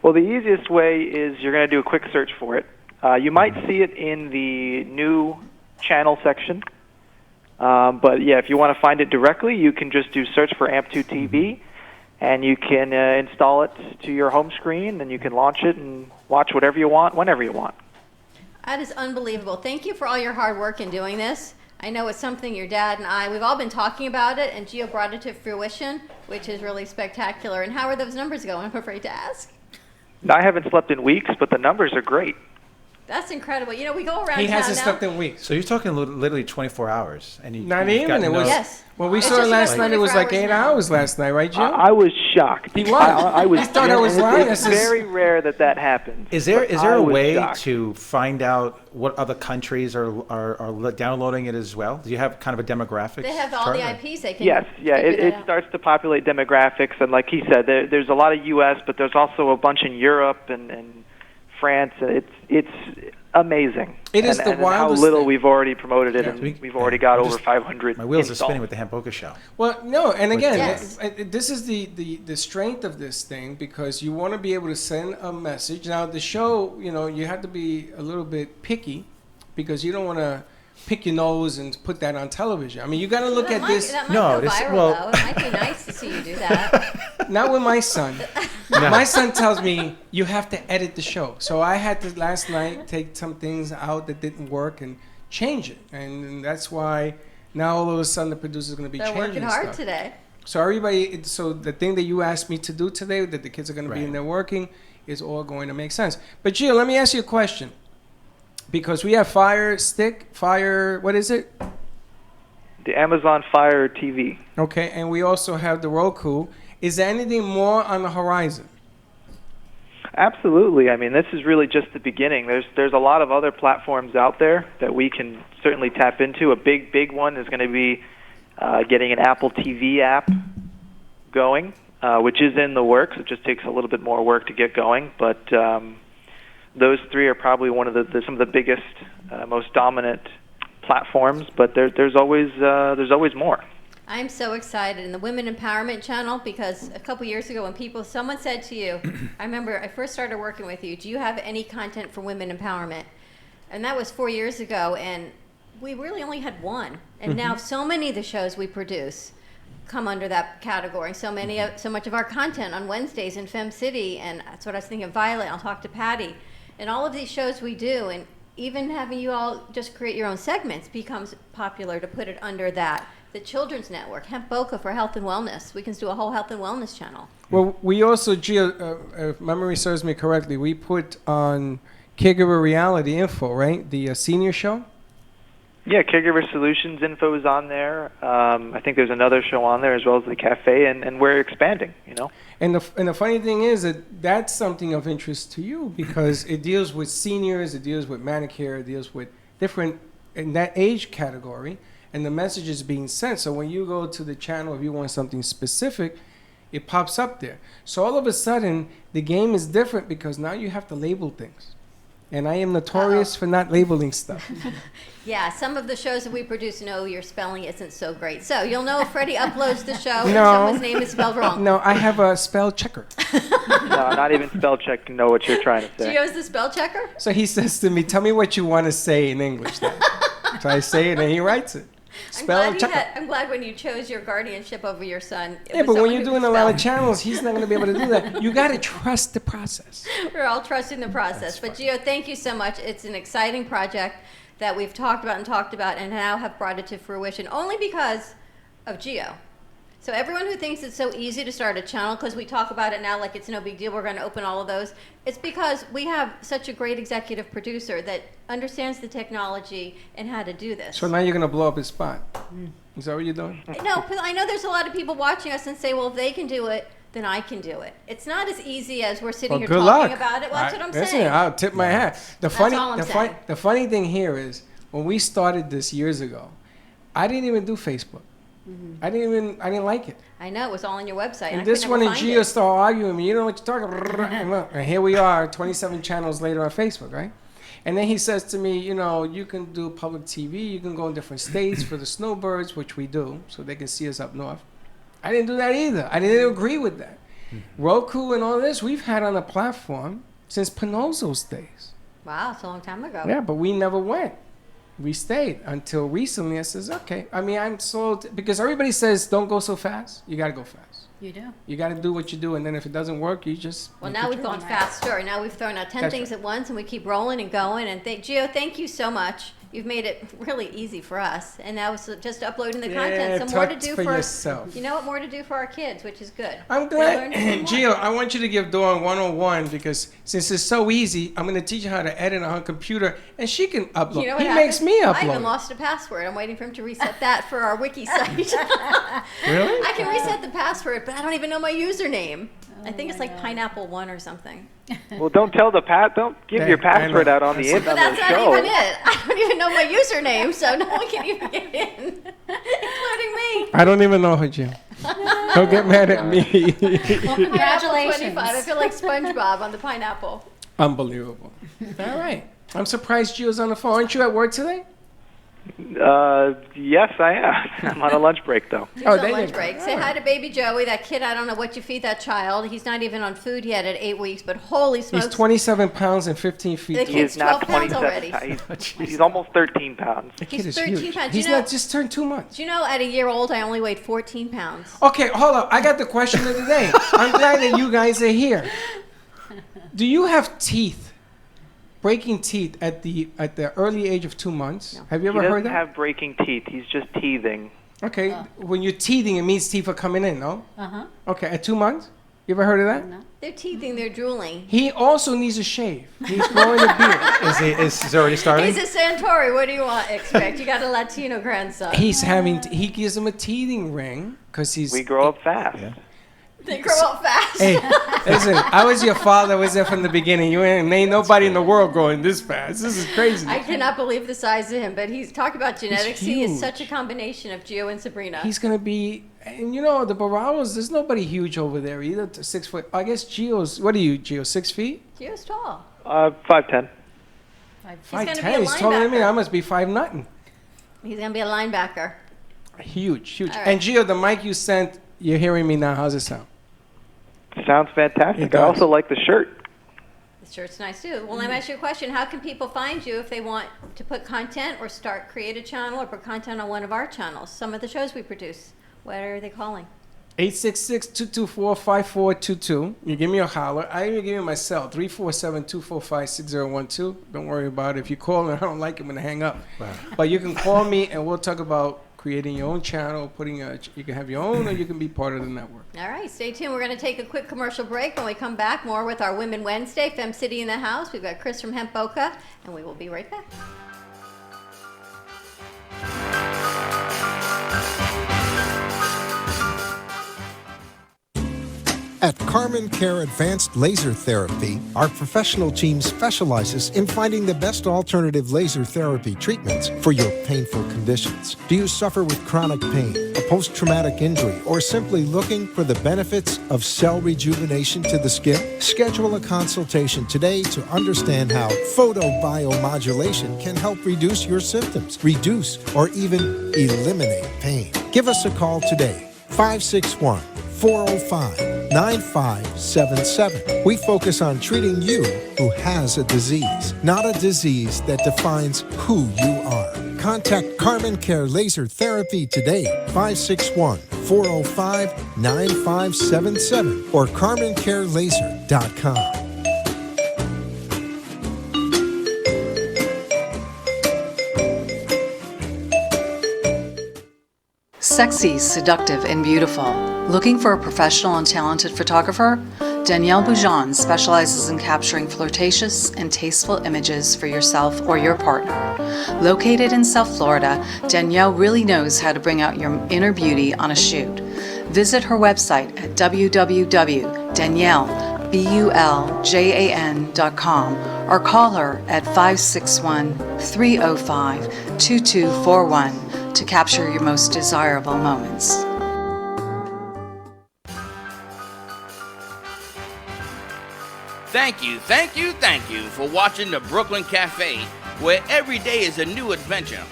Well, the easiest way is you're going to do a quick search for it. You might see it in the new channel section. But yeah, if you want to find it directly, you can just do search for AMP2 TV, and you can install it to your home screen, and you can launch it and watch whatever you want, whenever you want. That is unbelievable. Thank you for all your hard work in doing this. I know it's something your dad and we've all been talking about it, and Gio brought it to fruition, which is really spectacular. And how are those numbers going? I'm afraid to ask. Now, I haven't slept in weeks, but the numbers are great. That's incredible. You know, we go around He town hasn't now. slept in weeks. So you're talking literally 24 hours, and you Not you've even. gotten It was. those- Yes. When we It's saw it just last about night, it was 24 like 8 hours now. hours last night, right, Jim? I was shocked. He was. I was. He thought I was and lying. It's I says- very rare that happens. Is there but a I was way shocked. to find out what other countries are downloading it as well? Do you have kind of a demographic? They have all the chart? IPs they can Yes, yeah, figure it that out. starts to populate demographics, and like he said, there's a lot of U.S., but there's also a bunch in Europe and France. It's amazing. It is and, the and how wildest little thing. we've already promoted it, Yeah. and we've already got I'm over just- 500. My wheels are installed. spinning with the Hamboka show. Well, no, and again, Yes. this is the strength of this thing because you want to be able to send a message. Now, the show, you have to be a little bit picky because you don't want to pick your nose and put that on television. I mean, you got to look That at might, this. That might No, go this- viral, well- though. It might be nice to see you do that. Not with my son. My son tells me you have to edit the show. So I had to last night take some things out that didn't work and change it, and that's why now all of a sudden the producer's going to be They're changing working hard stuff. today. So everybody, so the thing that you asked me to do today, that the kids are going to be in there working, is all going to make sense. But Gio, let me ask you a question, because we have Fire Stick, what is it? The Amazon Fire TV. Okay, and we also have the Roku. Is there anything more on the horizon? Absolutely. I mean, this is really just the beginning. There's a lot of other platforms out there that we can certainly tap into. A big one is going to be getting an Apple TV app going, which is in the works. It just takes a little bit more work to get going, but those three are probably one of some of the biggest, most dominant platforms. But there's always more. I'm so excited in the Women Empowerment Channel, because a couple years ago when someone said to you, I remember I first started working with you, do you have any content for women empowerment? And that was 4 years ago, and we really only had one. And now so many of the shows we produce come under that category. So much of our content on Wednesdays in Fem City, and that's what I was thinking of Violet, I'll talk to Patty. And all of these shows we do, and even having you all just create your own segments becomes popular to put it under that. The Children's Network, Hemp Boca for health and wellness. We can do a whole health and wellness channel. Well, we also, Gio, if memory serves me correctly, we put on Caregiver Reality Info, right? The senior show? Yeah, Caregiver Solutions info is on there. I think there's another show on there as well as the cafe, and we're expanding, you know. And the funny thing is that that's something of interest to you, because it deals with seniors, it deals with manicure, it deals with different, in that age category, and the message is being sent. So when you go to the channel, if you want something specific, it pops up there. So all of a sudden, the game is different, because now you have to label things. And I am notorious for not labeling stuff. Yeah, some of the shows that we produce know your spelling isn't so great. So you'll know if Freddie uploads the show and someone's name is spelled wrong. No, I have a spell checker. No, not even spell check to know what you're trying to say. Gio's the spell checker? So he says to me, tell me what you want to say in English then. So I say it and he writes it. Spell checker. I'm glad when you chose your guardianship over your son. Yeah, but when you're doing a lot of channels, he's not going to be able to do that. You got to trust the process. We're all trusting the process. But Gio, thank you so much. It's an exciting project that we've talked about and now have brought it to fruition only because of Gio. So everyone who thinks it's so easy to start a channel, because we talk about it now like it's no big deal, we're going to open all of those, it's because we have such a great executive producer that understands the technology and how to do this. So now you're going to blow up his spot. Is that what you're doing? No, because I know there's a lot of people watching us and say, well, if they can do it, then I can do it. It's not as easy as we're sitting here talking about it. Well, that's what I'm saying. I'll tip my hat. The funny thing here is, when we started this years ago, I didn't even do Facebook. I didn't like it. I know, it was all on your website. And this one and Gio started arguing with me. You know what you're talking about? And here we are, 27 channels later on Facebook, right? And then he says to me, you know, you can do public TV. You can go in different states for the snowbirds, which we do, so they can see us up north. I didn't do that either. I didn't agree with that. Roku and all this, we've had on a platform since Panozzo's days. Wow, it's a long time ago. Yeah, but we never went. We stayed until recently. I says, okay. I mean, I'm sold because everybody says don't go so fast. You got to go fast. You do. You got to do what you do, and then if it doesn't work, you just. Well, now we've gone faster. Now we've thrown out 10 things at once, and we keep rolling and going. And Gio, thank you so much. You've made it really easy for us, and now it's just uploading the content. So more to do for yourself. You know what? More to do for our kids, which is good. I'm glad, Gio. I want you to give Dawn 101 because since it's so easy, I'm going to teach her how to edit on her computer, and she can upload. You know what he makes me upload. I even lost a password. I'm waiting for him to reset that for our wiki site. Really? I can reset the password, but I don't even know my username. I think it's like Pineapple 1 or something. Well, don't give your password out on the show. But that's not even it. I don't even know my username, so no one can even get in, including me. I don't even know her, Gio. Don't get mad at me. Well, congratulations. 25. I feel like SpongeBob on the pineapple. Unbelievable. All right. I'm surprised Gio's on the phone. Aren't you at work today? Yes, I am. I'm on a lunch break, though. He's on lunch break. Say hi to baby Joey, that kid. I don't know what you feed that child. He's not even on food yet at 8 weeks, but holy smokes. He's 27 pounds and 15 feet The tall. kid's 12 pounds 27 already. He's almost 13 pounds. The kid He's is 13 huge. pounds. He's You know- not just turned 2 months. Do you know, at a year old, I only weighed 14 pounds. Okay, hold up. I got the question of the day. I'm glad that you guys are here. Do you have teeth? Breaking teeth at the early age of 2 months? No. Have you ever He heard doesn't that? have breaking teeth. He's just teething. Okay, when you're teething, it means teeth are coming in, no? Uh-huh. Okay, at 2 months? You ever heard of that? They're teething, they're drooling. He also needs a shave. He's growing a beard. Is it already starting? He's a Santori. What do you expect? You got a Latino grandson. He gives him a teething ring because he's. We grow up fast. They grow up fast. Hey, listen, I was your father. I was there from the beginning. You ain't nobody in the world growing this fast. This is crazy. I cannot believe the size of him, but he's talking about genetics. He is huge. such a combination of Gio and Sabrina. He's gonna be, and you know the Barralos. There's nobody huge over there either. 6 foot. I guess Gio's. What are you, Gio? 6 feet? Gio's tall. 5'10". He's going to be 5'10". a He's taller than me. linebacker. I must be 5 nothing. He's going to be a linebacker. Huge. All right. And Gio, the mic you sent, you're hearing me now. How's it sound? Sounds fantastic. It I does. also like the shirt. The shirt's nice too. Well, let me ask you a question. How can people find you if they want to put content or create a channel or put content on one of our channels? Some of the shows we produce. What are they calling? 866-224-5422. You give me a holler. I even give you my cell, 347-245-6012. Don't worry about it. If you call and I don't like it, I'm going to hang up. Wow. But you can call me and we'll talk about creating your own channel, you can have your own or you can be part of the network. All right, stay tuned. We're going to take a quick commercial break. When we come back, more with our Women Wednesday, Fem City in the house. We've got Chris from Hemp Boca, and we will be right back. At Carmen Care Advanced Laser Therapy, our professional team specializes in finding the best alternative laser therapy treatments for your painful conditions. Do you suffer with chronic pain, a post-traumatic injury, or simply looking for the benefits of cell rejuvenation to the skin? Schedule a consultation today to understand how photobiomodulation can help reduce your symptoms, reduce or even eliminate pain. Give us a call today, 561-405-9577. We focus on treating you who has a disease, not a disease that defines who you are. Contact Carmen Care Laser Therapy today, 561-405-9577 or carmencarelaser.com. Sexy, seductive, and beautiful. Looking for a professional and talented photographer? Danielle Boujon specializes in capturing flirtatious and tasteful images for yourself or your partner. Located in South Florida, Danielle really knows how to bring out your inner beauty on a shoot. Visit her website at www.daniellebuljan.com or call her at 561-305-2241 to capture your most desirable moments. Thank you for watching the Brooklyn Cafe, where every day is a new adventure.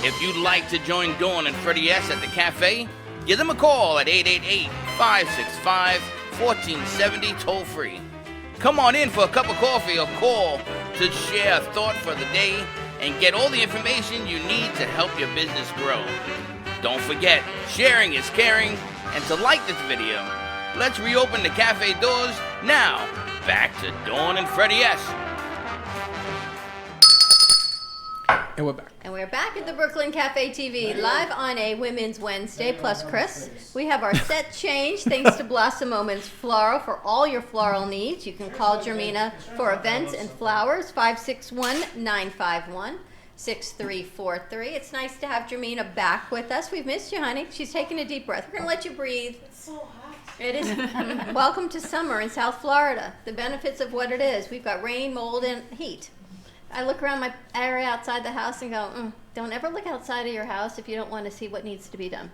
If you'd like to join Dawn and Freddie S. at the cafe, give them a call at 888-565-1470 toll free. Come on in for a cup of coffee or call to share a thought for the day and get all the information you need to help your business grow. Don't forget, sharing is caring, and to like this video. Let's reopen the cafe doors now. Back to Dawn and Freddie S. And we're back. And we're back at the Brooklyn Cafe TV, live on a Women's Wednesday, plus Chris. We have our set changed thanks to Blossom Moments Floral for all your floral needs. You can call Jermina for events and flowers, 561-951-6343. It's nice to have Jermina back with us. We've missed you, honey. She's taking a deep breath. We're going to let you breathe. It's so hot. It is. Welcome to summer in South Florida. The benefits of what it is. We've got rain, mold, and heat. I look around my area outside the house and go, don't ever look outside of your house if you don't want to see what needs to be done.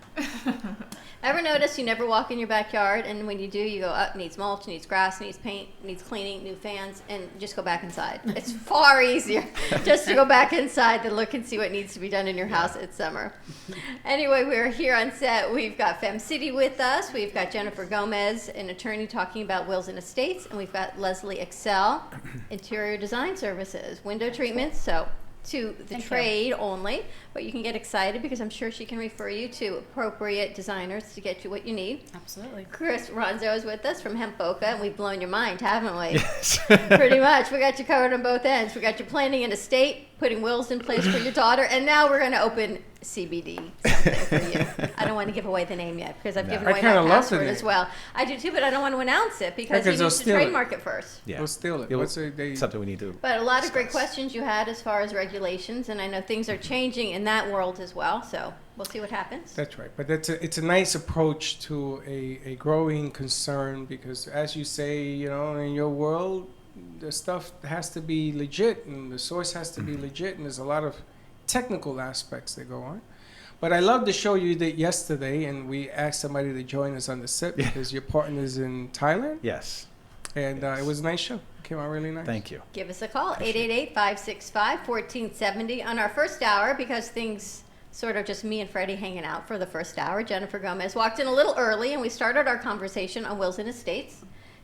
Ever notice you never walk in your backyard, and when you do, you go, up, needs mulch, needs grass, needs paint, needs cleaning, new fans, and just go back inside. It's far easier just to go back inside than look and see what needs to be done in your house. It's summer. Anyway, we're here on set. We've got Fem City with us. We've got Jennifer Gomez, an attorney, talking about wills and estates, and we've got Leslie Excel, interior design services, window treatments, so to the trade only, but you can get excited because I'm sure she can refer you to appropriate designers to get you what you need. Absolutely. Chris Ronzo is with us from Hemp Boca, and we've blown your mind, haven't we? Yes. Pretty much. We got you covered on both ends. We got you planning an estate, putting wills in place for your daughter, and now we're going to open CBD something for you. I don't want to give away the name yet because I've given away my password as well. I do too, but I don't want to announce it because you need to trademark it first. Yeah. They'll steal it. Something we need to. But a lot of great questions you had as far as regulations, and I know things are changing in that world as well, so we'll see what happens. That's right. But it's a nice approach to a growing concern because, as you say, you know, in your world, the stuff has to be legit and the source has to be legit, and there's a lot of technical aspects that go on. But I love the show you did yesterday, and we asked somebody to join us on the set because your partner's in Thailand. Yes. And it was a nice show. It came out really nice. Thank you. Give us a call, 888-565-1470 on our first hour, because things sort of just me and Freddie hanging out for the first hour. Jennifer Gomez walked in a little early, and we started our conversation on wills and estates.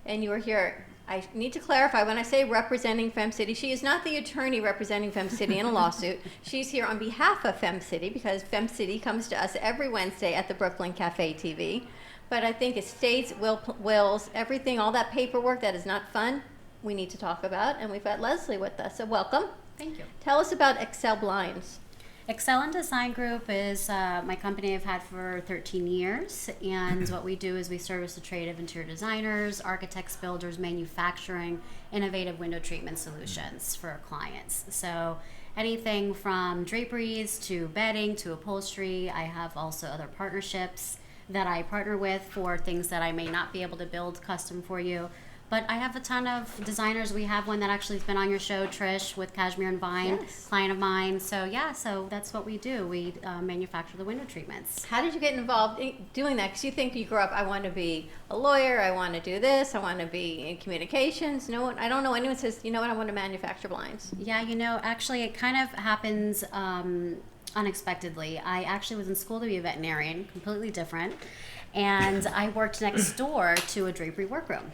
And you were here. I need to clarify, when I say representing Fem City, she is not the attorney representing Fem City in a lawsuit. She's here on behalf of Fem City because Fem City comes to us every Wednesday at the Brooklyn Cafe TV. But I think estates, wills, everything, all that paperwork that is not fun, we need to talk about. And we've got Leslie with us, so welcome. Thank you. Tell us about Excel Blinds. Excel Design Group is my company I've had for 13 years, and what we do is we service the trade of interior designers, architects, builders, manufacturing innovative window treatment solutions for our clients. So anything from draperies to bedding to upholstery. I have also other partnerships that I partner with for things that I may not be able to build custom for you. But I have a ton of designers. We have one that actually has been on your show, Trish, with Cashmere and Vine, client of mine. So yeah, so that's what we do. We manufacture the window treatments. How did you get involved in doing that? Because you think you grew up, I want to be a lawyer, I want to do this, I want to be in communications. No one, I don't know anyone says, you know what, I want to manufacture blinds. Yeah, you know, actually it kind of happens unexpectedly. I actually was in school to be a veterinarian, completely different. And I worked next door to a drapery workroom.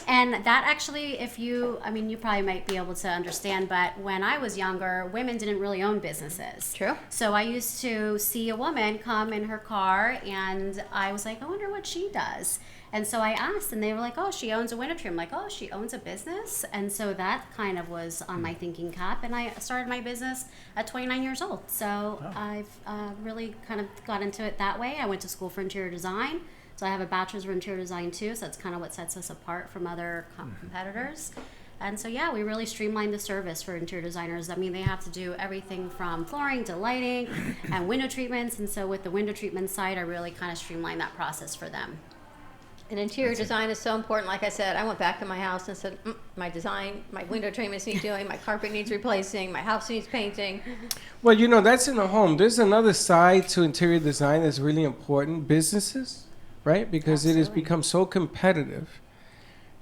And that actually, you probably might be able to understand, but when I was younger, women didn't really own businesses. True. So I used to see a woman come in her car, and I was like, I wonder what she does. And so I asked, and they were like, oh, she owns a window treatment. I'm like, oh, she owns a business? And so that kind of was on my thinking cap, and I started my business at 29 years old. So I've really kind of got into it that way. I went to school for interior design, so I have a bachelor's of interior design too, so that's kind of what sets us apart from other competitors. And so yeah, we really streamlined the service for interior designers. I mean, they have to do everything from flooring to lighting and window treatments, and so with the window treatment side, I really kind of streamlined that process for them. And interior design is so important. Like I said, I went back to my house and said, my window treatments need doing, my carpet needs replacing, my house needs painting. Well, you know, that's in the home. There's another side to interior design that's really important. Businesses, right? Because it has become so competitive.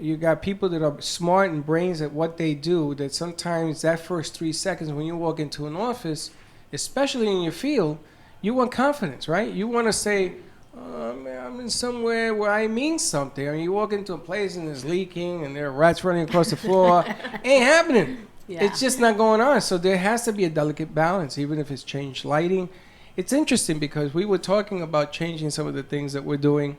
You got people that are smart and brains at what they do that sometimes that first 3 seconds when you walk into an office, especially in your field, you want confidence, right? You want to say, I'm in somewhere where I mean something. I mean, you walk into a place and it's leaking and there are rats running across the floor. Ain't happening. Yeah. It's just not going on. So there has to be a delicate balance, even if it's changed lighting. It's interesting because we were talking about changing some of the things that we're doing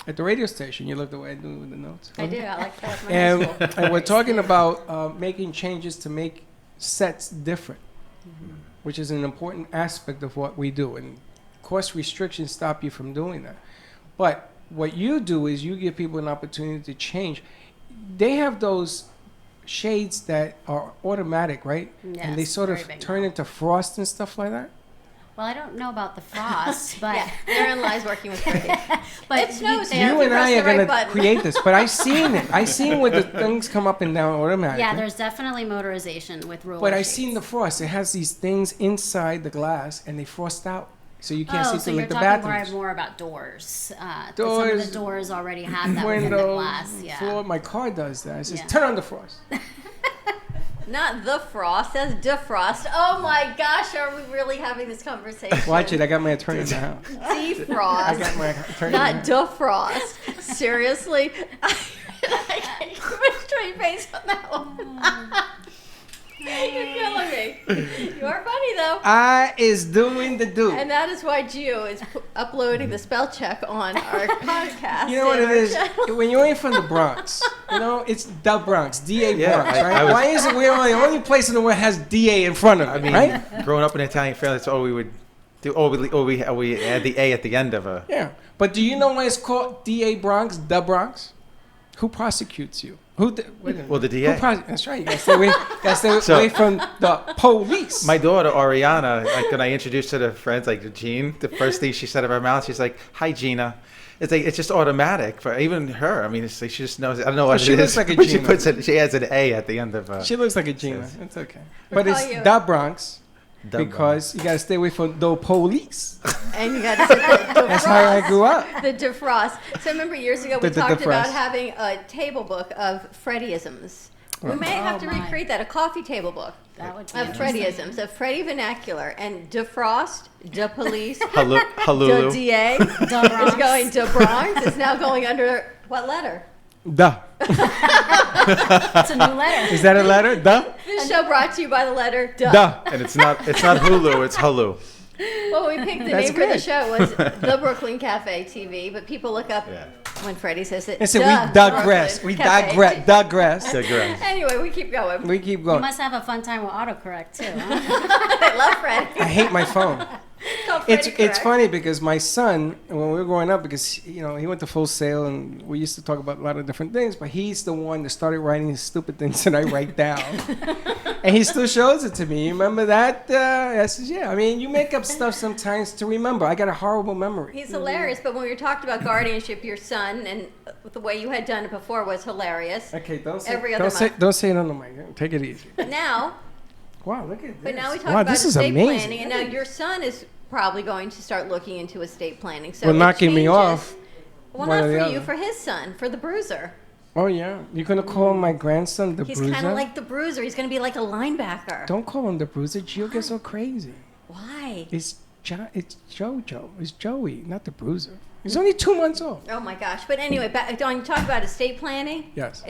at the radio station. You look the way I do with the notes. I do. I like that. And we're talking about making changes to make sets different, which is an important aspect of what we do. And cost restrictions stop you from doing that. But what you do is you give people an opportunity to change. They have those shades that are automatic, right? Yes, and they sort of turn into frost and stuff like that. Well, I don't know about the frost, but Yeah, therein lies working with Freddie. but It snows you- now. You and press I the are right gonna button. create this, but I seen it. I seen where the things come up and down automatically. Yeah, there's definitely motorization with roller But I shades. seen the frost. It has these things inside the glass, and they frost out, so you can't Oh, see so through you're like the talking bathrooms. more about doors. 'Cause some of Doors, the doors already have that within the Windows, glass. Yeah. floor. My car does that. It says, Yeah. "Turn on the frost." Not the frost, that's defrost. Oh my gosh, are we really having this conversation? Watch it. I got my attorney in the house. Defrost. I got my attorney. in the Not house. defrost. Seriously? I can't keep a straight face on that one. You're killing me. You are funny though. I is doing the do. And that is why Gio is uploading the spell check on our podcast. You know what in it our is? channel. When you're in from the Bronx, it's the Bronx, DA Yeah, Bronx, I right? was- Why is it we're the only place in the world that has DA in front of it, I mean, right? growing up in an Italian family, that's all we would do. We add the A at the end of a. Yeah. But do you know why it's called DA Bronx, the Bronx? Who prosecutes you? Wait a minute. Well, the DA. That's right. You gotta stay away, So- away from the police. My daughter Ariana, like when I introduced her to friends like Jean, the first thing she said of her mouth, she's like, "Hi, Gina." It's like it's just automatic for even her. I mean, it's like she just knows. I don't know what she it looks is. like a but she Gina. puts it. She adds an A at the end of. She looks like a Gina. says- It's okay. But call it's you- the Bronx The because you gotta stay away from the police. And you got to say the That's how I grew up. The defrost. So remember years ago we The talked about defrost. having a table book of Freddieisms. We may have to Oh, my. recreate that, a coffee table book That would be of interesting. Freddieisms, of Freddie vernacular, and defrost, de police, Halu- de Halulu. DA. Da It's Bronx. going to Bronx. It's now going under what letter? The. It's a new letter. Is that a letter? The. This show brought to you by the letter duh. The. And it's not Hulu. It's Halu. Well, we picked the That's name for the good. show was the Brooklyn Cafe TV, but people look up Yeah. when Freddie says it. And so duh, we digress. Brooklyn We Cafe. digress. Digress. Anyway, we keep going. We keep You going. must have a fun time with autocorrect too. Huh? I love Freddie. I hate my phone. Called It's Freddie Correct. funny because my son, when we were growing up, because he went to Full Sail and we used to talk about a lot of different things, but he's the one that started writing his stupid things that I write down, and he still shows it to me. You remember that? I says, yeah. I mean, you make up stuff sometimes to remember. I got a horrible memory. He's hilarious, but when we were talking about guardianship, your son and the way you had done it before was hilarious. Okay, don't say Every other don't say month. don't say it on the mic. Take it easy. But now, Wow, look at this. but now we talk wow, about this is estate amazing. planning, and now your son is probably going to start looking into estate planning. So Well, it knocking me changes- off. Well, one not or for the you, other. for his son, for the bruiser. Oh yeah, you're gonna call my grandson the He's Bruiser? kind of like the bruiser. He's going to be like a linebacker. Don't call him the Bruiser. Gio gets so crazy. Why? It's Jojo. It's Joey, not the Bruiser. He's only 2 months old. Oh my gosh! But anyway, Don, you talk about estate planning. Yes.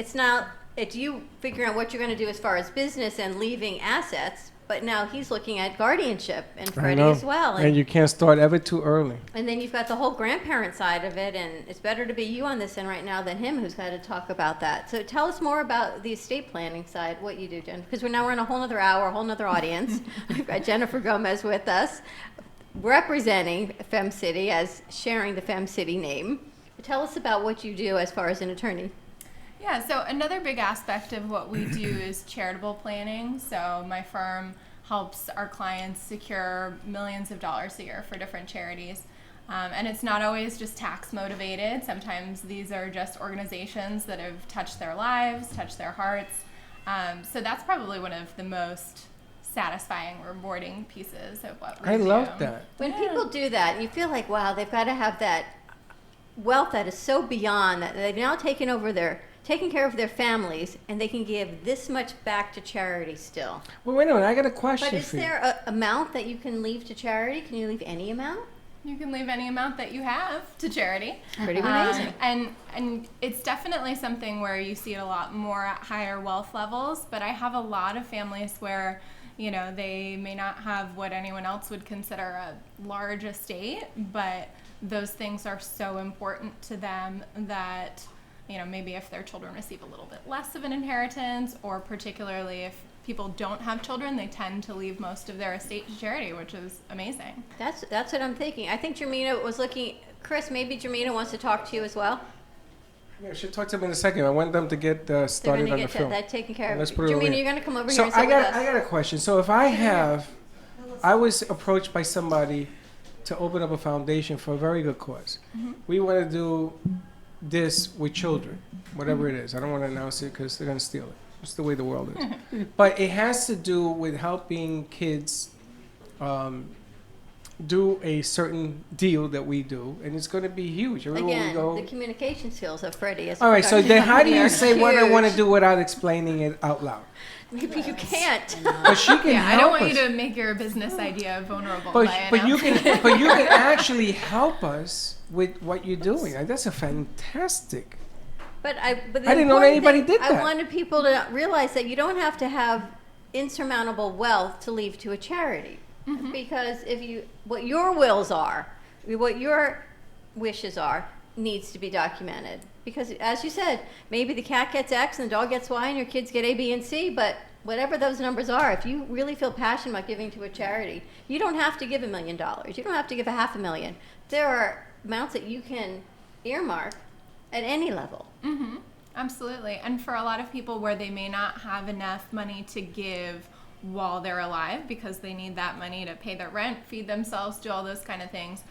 It's you figuring out what you're going to do as far as business and leaving assets. But now he's looking at guardianship and I Freddie know. as well. And you can't start ever too early. And then you've got the whole grandparent side of it, and it's better to be you on this end right now than him who's got to talk about that. So tell us more about the estate planning side, what you do, Jen, because we're on a whole nother hour, a whole nother audience. We've got Jennifer Gomez with us, representing Fem City as sharing the Fem City name. Tell us about what you do as far as an attorney. Yeah, so another big aspect of what we do is charitable planning. So my firm helps our clients secure millions of dollars a year for different charities. And it's not always just tax motivated. Sometimes these are just organizations that have touched their lives, touched their hearts. So that's probably one of the most satisfying, rewarding pieces of what we I do. love that. When people do that, you feel like, wow, they've got to have that wealth that is so beyond that they've now taken care of their families, and they can give this much back to charity still. Well, wait a minute. I got a question But is for you. there an amount that you can leave to charity? Can you leave any amount? You can leave any amount that you have to charity. Pretty amazing. And it's definitely something where you see it a lot more at higher wealth levels, but I have a lot of families where, they may not have what anyone else would consider a large estate, but those things are so important to them that, maybe if their children receive a little bit less of an inheritance, or particularly if people don't have children, they tend to leave most of their estate to charity, which is amazing. That's what I'm thinking. I think Jermina was looking. Chris, maybe Jermina wants to talk to you as well. Yeah, she'll talk to them in a second. I want them to get They're started going on to the get film. that taken care of. Let's put it over Jermina, here. you're going to come over So here and sit I got with us. a question. So if I have I was approached by somebody to open up a foundation for a very good cause. We want to do this with children, whatever it is. I don't want to announce it because they're going to steal it. It's the way the world is. But it has to do with helping kids do a certain deal that we do, and it's going to be huge. Everywhere we Again, go. the communication skills of Freddie. All right, so then how do you say what I want to Huge. do without explaining it out loud? Maybe you can't. But she can Yeah, help I don't want us. you to make your business idea vulnerable. But, by but you can announcing. but you can actually help us with what you're doing. Like, that's a fantastic. But the I didn't know important anybody thing- did that. I wanted people to realize that you don't have to have insurmountable wealth to leave to a charity. Because what your wills are, what your wishes are, needs to be documented. Because as you said, maybe the cat gets X and the dog gets Y and your kids get A, B, and C, but whatever those numbers are, if you really feel passionate about giving to a charity, you don't have to give $1 million. You don't have to give $500,000. There are amounts that you can earmark at any level. Absolutely. And for a lot of people where they may not have enough money to give while they're alive because they need that money to pay their rent, feed themselves, do all those kind of things.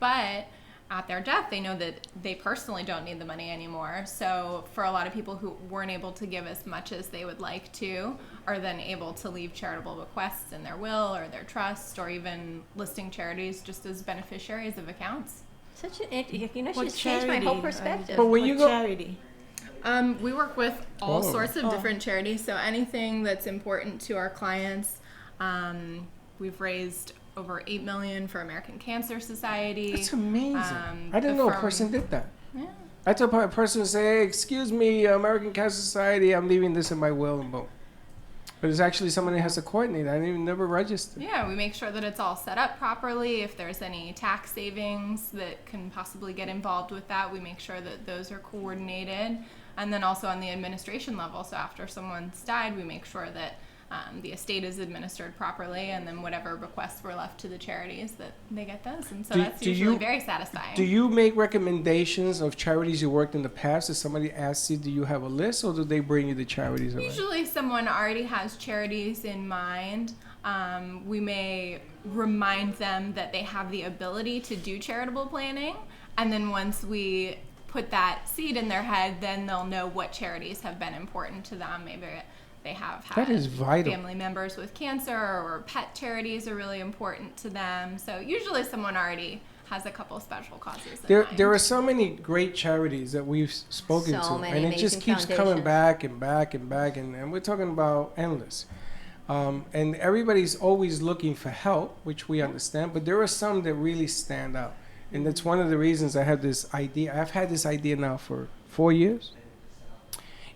But at their death, they know that they personally don't need the money anymore. So for a lot of people who weren't able to give as much as they would like to, are then able to leave charitable bequests in their will or their trust, or even listing charities just as beneficiaries of accounts. Such an, What she's changed my whole charity? perspective. But when What you go, charity? We work with all Oh. sorts of different charities, so anything that's important to our clients. We've raised over $8 million for American Cancer Society. that's amazing. I didn't know a person did that. I told a person to say, hey, excuse me, American Cancer Society, I'm leaving this in my will and boom. But it's actually somebody that has to coordinate. I didn't even never register. Yeah, we make sure that it's all set up properly. If there's any tax savings that can possibly get involved with that, we make sure that those are coordinated. And then also on the administration level, so after someone's died, we make sure that the estate is administered properly, and then whatever bequests were left to the charities, that they get those. And so that's usually very satisfying. Do you make recommendations of charities you worked in the past? If somebody asks you, do you have a list, or do they bring you the charities? already? Usually someone already has charities in mind. We may remind them that they have the ability to do charitable planning, and then once we put that seed in their head, then they'll know what charities have been important to them. Maybe they have had That is vital. family members with cancer, or pet charities are really important to them. So usually someone already has a couple special causes in mind. There are so many great charities that we've spoken So to, many and it just amazing keeps coming foundations. back and back and back, and we're talking about endless. And everybody's always looking for help, which we understand, but there are some that really stand out. And that's one of the reasons I have this idea. I've had this idea now for 4 years,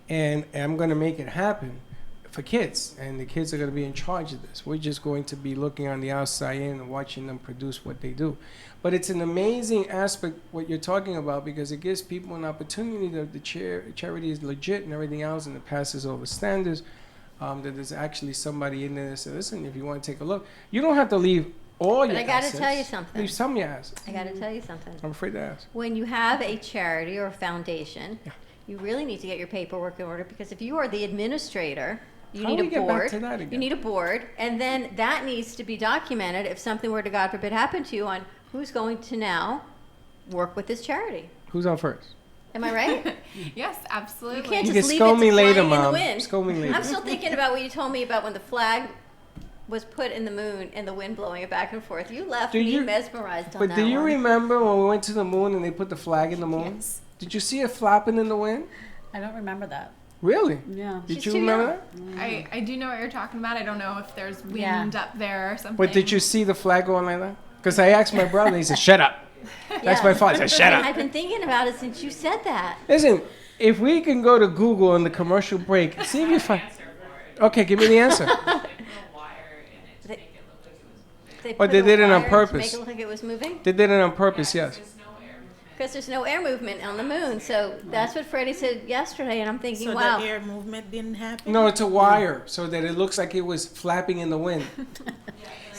and I'm going to make it happen for kids, and the kids are going to be in charge of this. We're just going to be looking on the outside in and watching them produce what they do. But it's an amazing aspect, what you're talking about, because it gives people an opportunity that the charity is legit and everything else, and it passes over standards, that there's actually somebody in there that says, listen, if you want to take a look, you don't have to leave all But your I got to assets. tell you something. Leave some of your assets. I got to tell you something. I'm afraid to ask. When you have a charity or a foundation, you really need to get your paperwork in order, because if you are the administrator, you How need do a we get back board. to that You again? need a board, and then that needs to be documented if something were to, God forbid, happen to you, on who's going to now work with this charity. Who's on first? Am I right? Yes, absolutely. You can't You just can leave scold it me to later, flying in the Mom. wind. Scold me later. I'm still thinking about what you told me about when the flag was put in the moon and the wind blowing it back and forth. You left me mesmerized on But that do you one. remember when we went to the moon and they put the flag in the moon? Yes. Did you see it flapping in the wind? I don't remember that. Really? Yeah. Did you remember that? I do know what you're talking about. I don't know if there's wind Yeah. up there or something. But did you see the flag going like that? Because I asked my brother, he said, shut up. That's my fault. I said, shut up. I've been thinking about it since you said that. Listen, if we can go to Google in the commercial break, see if you find. Okay, give me the answer. They But put they a did it on wire purpose. To make it look like it was moving? They did it on purpose, yes. Because there's no air movement on the moon. So that's what Freddie said yesterday, and I'm thinking, So wow. the air movement didn't happen? No, it's a wire, so that it looks like it was flapping in the wind.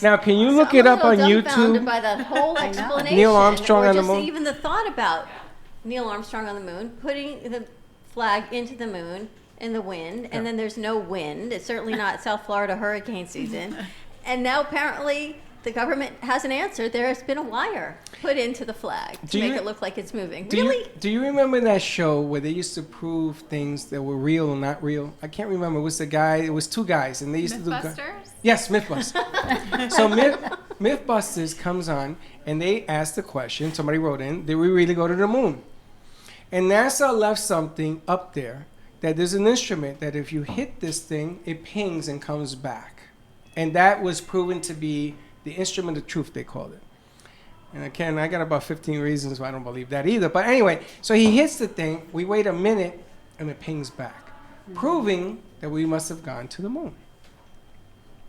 Now, can you look it up on I'm a little dumbfounded YouTube? by that whole I know. explanation. Neil Armstrong or on the just moon? even the thought about Neil Armstrong on the moon, putting the flag into the moon in the wind, and then there's no wind. It's certainly not South Florida hurricane season. And now apparently the government hasn't answered. There has been a wire put into the flag to make it look like it's moving. Really? Do you remember that show where they used to prove things that were real or not real? I can't remember. It was the guy. It was two guys, and they used to do. Mythbusters? Yes, Mythbusters. So Mythbusters comes on, and they ask the question. Somebody wrote in, "Did we really go to the moon?" And NASA left something up there that there's an instrument that if you hit this thing, it pings and comes back, and that was proven to be the instrument of truth, they called it. And again, I got about 15 reasons why I don't believe that either. But anyway, so he hits the thing, we wait a minute, and it pings back, proving that we must have gone to the moon.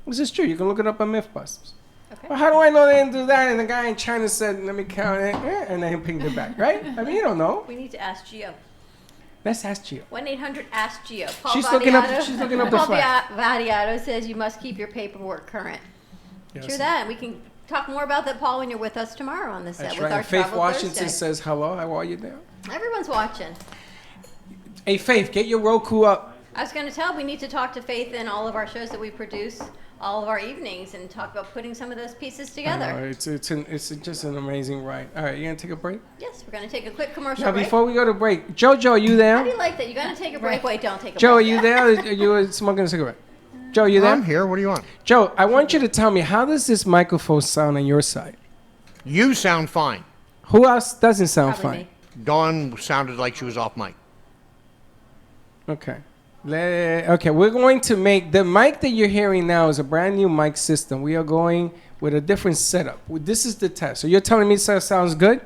This is true. You can look it up on Mythbusters. Okay. Well, how do I know they didn't do that? And the guy in China said, let me count it, and then he pinged it back, right? I mean, you don't know. We need to ask Gio. Let's ask Gio. 1-800-ASK-GEO. Paul She's looking up the Paul flag. Vadiato says you must keep your paperwork current. Yes. True that. We can talk more about that, Paul, when you're with us tomorrow on the set That's with right. our And Faith Travel Washington Thursday. says, hello, how are you there? Everyone's watching. Hey, Faith, get your Roku up. I was going to tell, we need to talk to Faith in all of our shows that we produce, all of our evenings, and talk about putting some of those pieces together. I know, it's just an amazing ride. All right, you going to take a break? Yes, we're going to take a quick commercial Now, break. before we go to break, JoJo, are you there? How do you like that? You're going to take a break? Wait, don't take a Joe, are break. you there? Or are you smoking a cigarette? Joe, you there? I'm here. What do you want? Joe, I want you to tell me, how does this microphone sound on your side? You sound fine. Who else doesn't sound Probably fine? me. Dawn sounded like she was off mic. Okay. Okay, we're going to make the mic that you're hearing now is a brand new mic system. We are going with a different setup. This is the test. So you're telling me that sounds good?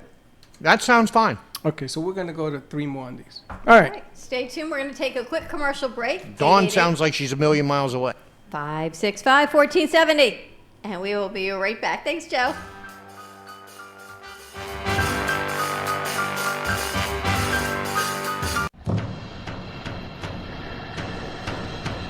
That sounds fine. Okay, so we're going to go to 3 more on these. All right. Stay tuned. We're going to take a quick commercial break. Dawn sounds like she's a million miles away. 565-1470. And we will be right back. Thanks, Joe.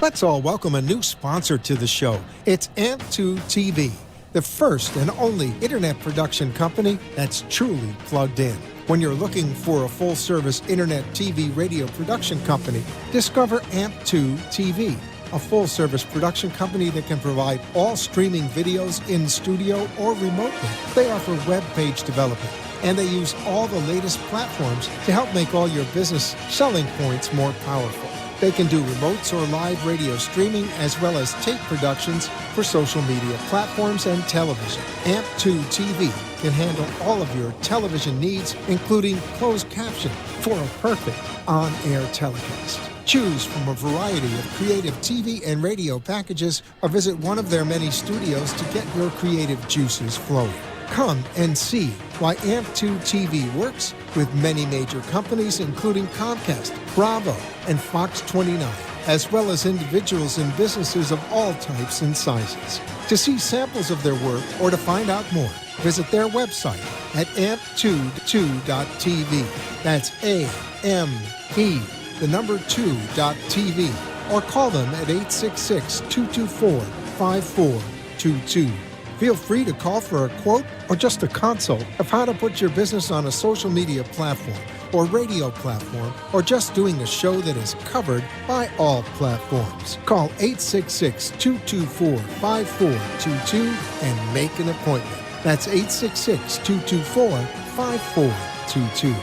Let's all welcome a new sponsor to the show. It's AMP2 TV, the first and only internet production company that's truly plugged in. When you're looking for a full-service internet TV radio production company, discover AMP2 TV, a full-service production company that can provide all streaming videos in studio or remotely. They offer web page development, and they use all the latest platforms to help make all your business selling points more powerful. They can do remotes or live radio streaming as well as tape productions for social media platforms and television. AMP2 TV can handle all of your television needs, including closed caption for a perfect on-air telecast. Choose from a variety of creative TV and radio packages or visit one of their many studios to get your creative juices flowing. Come and see why AMP2 TV works with many major companies, including Comcast, Bravo, and Fox 29, as well as individuals and businesses of all types and sizes. To see samples of their work or to find out more, visit their website at amp2.tv. That's A-M-P, the number 2.tv, or call them at 866-224-5422. Feel free to call for a quote or just a consult of how to put your business on a social media platform or radio platform, or just doing a show that is covered by all platforms. Call 866-224-5422 and make an appointment. That's 866-224-5422.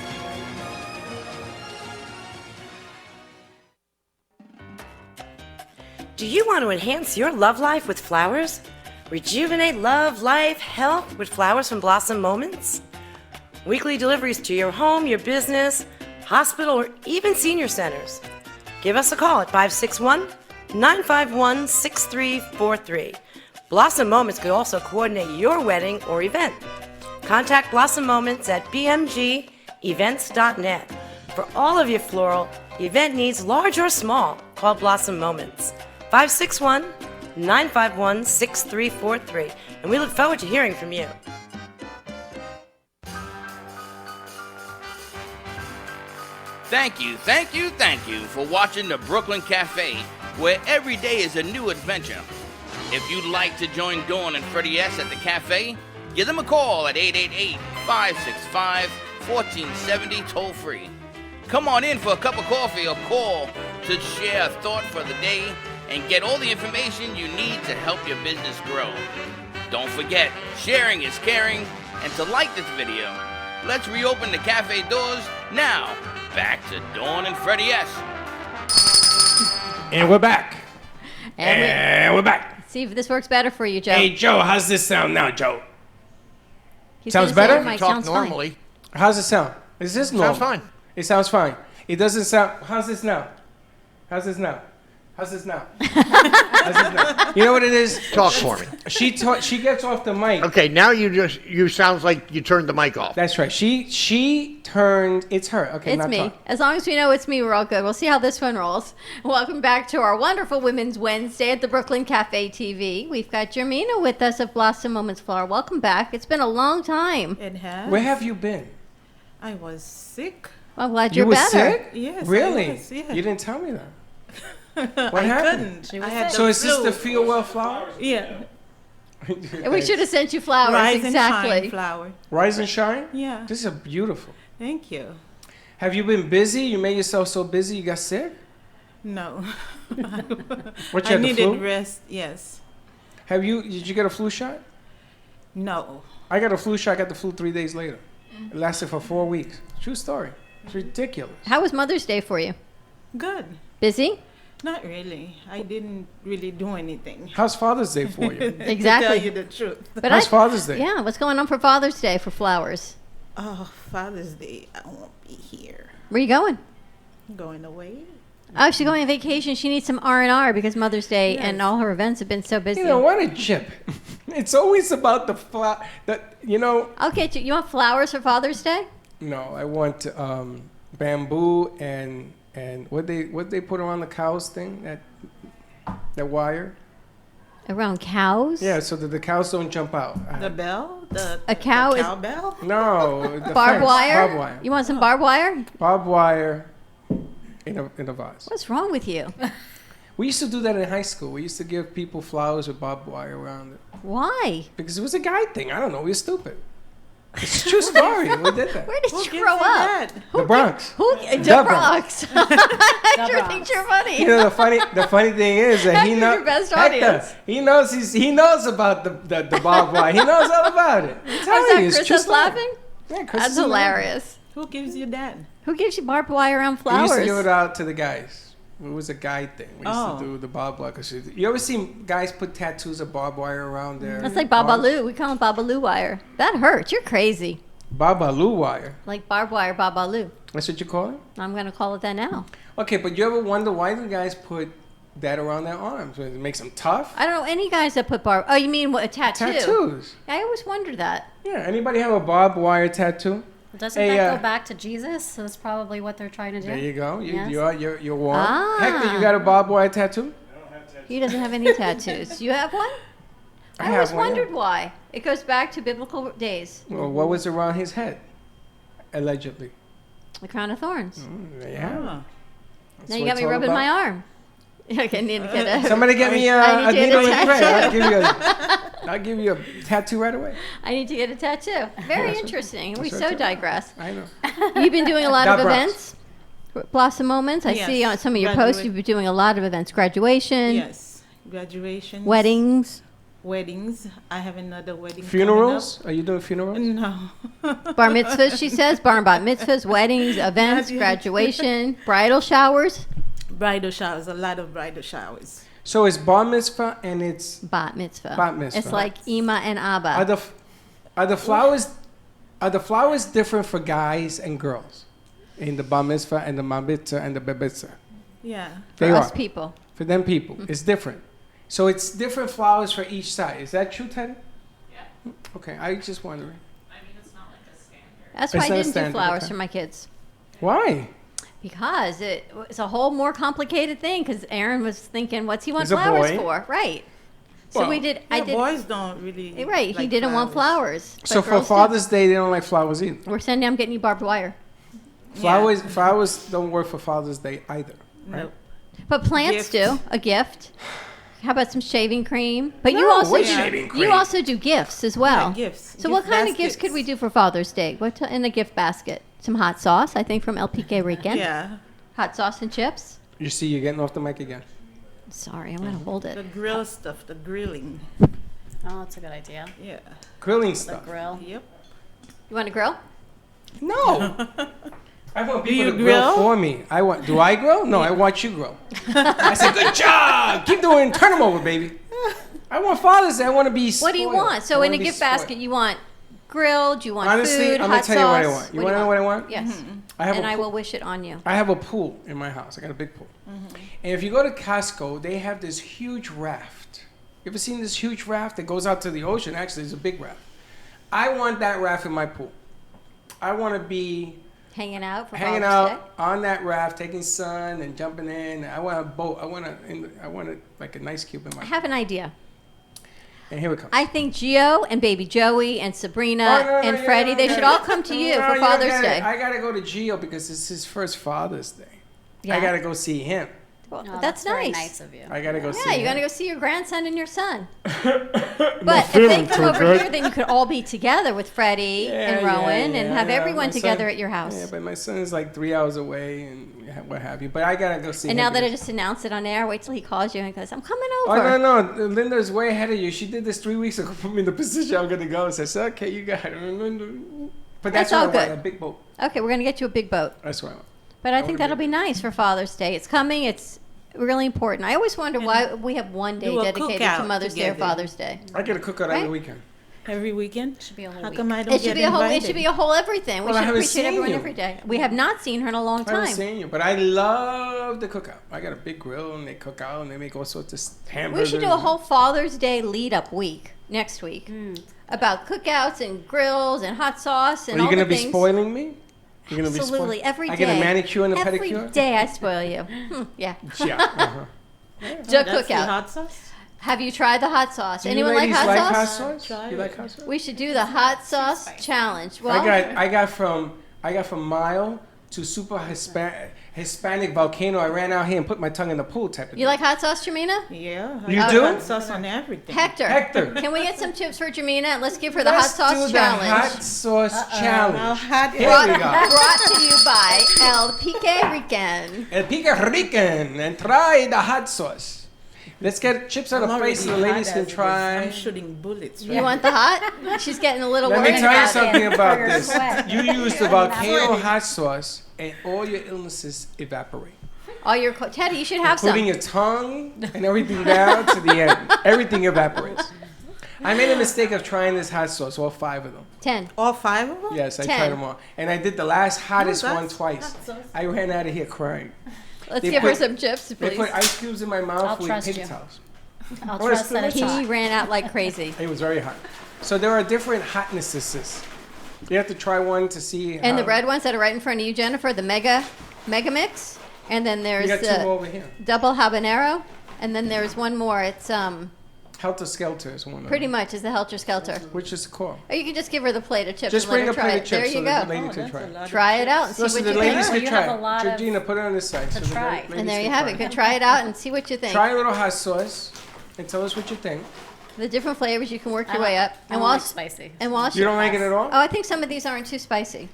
Do you want to enhance your love life with flowers? Rejuvenate love, life, health with flowers from Blossom Moments? Weekly deliveries to your home, your business, hospital, or even senior centers. Give us a call at 561-951-6343. Blossom Moments could also coordinate your wedding or event. Contact Blossom Moments at bmgevents.net. For all of your floral event needs, large or small, call Blossom Moments. 561-951-6343. And we look forward to hearing from you. Thank you for watching the Brooklyn Cafe, where every day is a new adventure. If you'd like to join Dawn and Freddie S. at the cafe, give them a call at 888-565-1470 toll-free. Come on in for a cup of coffee or call to share a thought for the day and get all the information you need to help your business grow. Don't forget, sharing is caring, and to like this video. Let's reopen the cafe doors now. Back to Dawn and Freddie S. And we're back. And we're back. See if this works better for you, Joe. Hey, Joe, how's this sound now, Joe? He's Sounds gonna say better? your mic sounds fine. How's it sound? Is this normal? Sounds fine. It sounds fine. It doesn't sound... How's this now? How's this now? How's this now? How's this now? You know what it is? Talk for me. She gets off the mic. Okay, now you sounds like you turned the mic off. That's right. She turned... It's her. Okay, It's not me. talk. As long as we know it's me, we're all good. We'll see how this one rolls. Welcome back to our wonderful Women's Wednesday at the Brooklyn Cafe TV. We've got Jermina with us of Blossom Moments Flower. Welcome back. It's been a long time. It has. Where have you been? I was sick. Well, I'm glad You you're were better. sick? Yes. Really? I was, yeah. You didn't tell me that. What I happened? couldn't. I had So the is this flu. the Feel Well flower? Yeah. And we should have sent you flowers. Rise and exactly. shine flower. Rise and shine? Yeah. This is beautiful. Thank you. Have you been busy? You made yourself so busy you got sick? No. What, you I had the needed flu? rest. Yes. Did you get a flu shot? No. I got a flu shot. I got the flu 3 days later. It lasted for 4 weeks. True story. It's ridiculous. How was Mother's Day for you? Good. Busy? Not really. I didn't really do anything. How's Father's Day for you? Exactly. To tell you the truth. But How's Father's Day? Yeah, what's going on for Father's Day for flowers? Oh, Father's Day. I won't be here. Where you going? Going away. Oh, she's going on vacation. She needs some R&R because Mother's Day Yes. and all her events have been so busy. You know, what a chip. It's always about the flower. Okay, you want flowers for Father's Day? No, I want bamboo and what they put around the cows thing, that wire. Around cows? Yeah, so that the cows don't jump out. The bell? A cow the is cowbell? No, the barbed fence, wire? Barbed wire. You want some barbed wire? Barbed wire in a vase. What's wrong with you? We used to do that in high school. We used to give people flowers with barbed wire around it. Why? Because it was a guy thing. I don't know. We were stupid. It's a true story. We did that. Where did Who you gives grow you up? that? The Bronx. Who? The The Bronx. I sure think you're funny. You know, the funny thing is that he Hector's knows your best audience. he knows about the barbed wire. He knows all about it. I'm Is telling that you, it's Chris true that's story. laughing? Yeah, Chris That's is laughing. hilarious. Who gives you that? Who gives you barbed wire around We flowers? used to give it out to the guys. It was a guy thing. We used Oh. to do the barbed wire. You ever seen guys put tattoos of barbed wire around their That's like arms? Babalu. We call it Babalu wire. That hurts. You're crazy. Babalu wire. Like barbed wire, Babalu. That's what you call it? I'm going to call it that now. Okay, but you ever wonder why do guys put that around their arms? It makes them tough? I don't know any guys that put barb. Oh, you mean what, a tattoo? Tattoos. I always wondered that. Yeah, anybody have a barbed wire tattoo? Doesn't Hey, that go back to Jesus? So that's probably what they're trying to do. There you go. Yes. You're warm. Ah. Hector, you got a barbed wire tattoo? He doesn't have any tattoos. You have one? I I always have one, yeah. wondered why. It goes back to biblical days. Well, what was around his head? Allegedly. The crown of thorns. There you have it. Oh. That's Now you what got it's me all rubbing about. my arm. Okay, I need to get a. Somebody get me I a need to needle get and a thread. tattoo. I'll give you a tattoo right away. I need to get a tattoo. Very interesting. We that's so right. digress. I know. You've been doing a lot Da of Bronx. events. Blossom Moments. I Yes. see on some of your posts you've been doing a lot of events. Graduation. Yes. Graduations. Weddings. Weddings. I have another wedding. Funerals? Are you doing funerals? No. Bar mitzvahs, she says. Bar and bat mitzvahs, weddings, events, Not yet. graduation, bridal showers. Bridal showers. A lot of bridal showers. So it's bar mitzvah and it's Bat mitzvah. Bat mitzvah. It's like Ima and Abba. Are the flowers different for guys and girls in the bar mitzvah and the mabitza and the bebitza? Yeah. They For us are. people. For them people, it's different. So it's different flowers for each side. Is that true, Teddy? Yeah. Okay, I just wondering. That's why It's I not didn't do standard, flowers okay. for my kids. Why? Because it's a whole more complicated thing. Because Aaron was thinking, what's he want He's a flowers boy. for? Right. So Well, we did. I Yeah, did. boys don't really. Right. He like didn't want flowers. So but for girls do. Father's Day, they don't like flowers either. We're sending. I'm getting you barbed wire. Flowers don't work for Father's Day either. Right? Nope. But plants do a gift. How about some shaving cream? But you No, also what do, shaving you cream? also do gifts as well. Yeah, gifts. So Gift what kind of gifts baskets. could we do for Father's Day? What in the gift basket? Some hot sauce, I think, from El Pique Weekend. Yeah. Hot sauce and chips. You see, you're getting off the mic again. Sorry, I'm gonna hold The it. grill stuff, the grilling. Oh, that's a good idea. Yeah. Grilling The stuff. grill. Yep. You want to grill? No. I want people you to grill grill? for me. Do I grill? No, I watch you grill. I say, good job. Keep doing. Turn them over, baby. I want Father's Day. I want to be spoiled. What do you want? So I in a wanna be gift spoiled. basket, you want grilled, you want Honestly, food, I'm hot gonna tell you what I sauce. want. You do want to know what I want? Yes. I have And a I pool. will wish it on you. I have a pool in my house. I got a big pool. And if you go to Costco, they have this huge raft. You ever seen this huge raft that goes out to the ocean? Actually, it's a big raft. I want that raft in my pool. I want to be Hanging out for hanging Father's Day. out on that raft, taking sun and jumping in. I want a boat. I want like a nice cube in my I pool. have an idea. And here it comes. I think Gio and baby Joey and Sabrina Oh, no, and you Freddie, don't they get should it. all come to you No, for don't Father's get Day. it. I gotta go to Gio because it's his first Father's Day. Yeah. I gotta go see him. Well, Oh, that's very nice. nice of you. I gotta go see Yeah, him. you're gonna go see your grandson and your son. Not But if feeling they come too over good. here, then you could all be together with Freddie and Rowan and have everyone My together son- at your house. Yeah, but my son is like 3 hours away and what have you. But I gotta go see And him. now that I because- just announced it on air, wait till he calls you and goes, I'm coming Oh, over. no. Linda's way ahead of you. She did this 3 weeks ago, put me in the position I'm gonna go. So I said, okay, you got it. But that's That's all what I want, good. a big boat. Okay, we're gonna get you a big boat. That's what I want. But I think that'll be nice for Father's Day. It's coming. It's really important. I always wonder why we have one day do a dedicated to cookout Mother's Day or together. Father's Day. I get a cookout Right? every weekend. Every weekend? Should be a whole How week. come I don't It should get be a whole. invited? It should be a whole everything. We Well, I should haven't appreciate seen everyone you. every day. We have not seen her in a long I haven't time. seen you, but I love the cookout. I got a big grill and they cook out and they make all sorts of hamburgers. We should do a whole Father's Day lead-up week next week about cookouts and grills and hot sauce and Are you all gonna the be things. spoiling me? You're gonna Absolutely, be spoiling? every day. I get a manicure and a Every pedicure. day I spoil you. Yeah. Yeah. Uh-huh. Just That's the cookout. hot sauce? Have you tried the hot sauce? Do you Anyone like ladies hot like sauce? hot sauce? Try You it. like hot sauce? We should do the hot sauce challenge. Well, I got from mild to super Hispanic volcano. I ran out here and put my tongue in the pool type of you like hot sauce, Jamina? Yeah. I You put do? hot sauce on everything. Hector, can we get some tips for Jamina and let's give her the Let's hot sauce do challenge? the hot sauce challenge. How hot Here brought, we go. brought to you by El Pique Rican. El Pique Rican and try the hot sauce. Let's get chips on I'm a plate so the already ladies hot can as it is. try. I'm shooting bullets. You want the hot? She's getting a little Let worried me tell you about something it. about your this. sweat. You use the volcano hot sauce and all your illnesses evaporate. All your Teddy, you should have some. Putting your tongue and everything down to the end. Everything evaporates. I made a mistake of trying this hot sauce, all 5 of them. 10. All 5 of them? Yes, I 10. tried them all. And I did the last hottest that's one twice. hot sauce. I ran out of here crying. Let's They give her put- some chips, They please. put ice cubes in my I'll mouth with trust paper you. towels. I'll Oh, it's trust that it's He hot. ran out like crazy. It was very hot. So there are different hotnesses. You have to try one to see And the how- red ones that are right in front of you, Jennifer, the Mega Mix. And then there's You got 2 the over here. double habanero. And then there's one more. It's Helter Skelter is one of pretty them. much is the Helter Skelter. Which is cool. Or you could just give her the plate of chips Just and let bring her a try plate it. of There chips you so go. that the lady can try it. Try it out and see Listen, what the you ladies think. can You have try a lot it. of- Georgina, put it on this side. to so the try. ladies And there you can have try it. Go try it out and see what you think. Try a little hot sauce and tell us what you think. The different flavors, you can work your I way like- up. I don't like spicy. And while You don't like it at all? Oh, I think some of these aren't too spicy.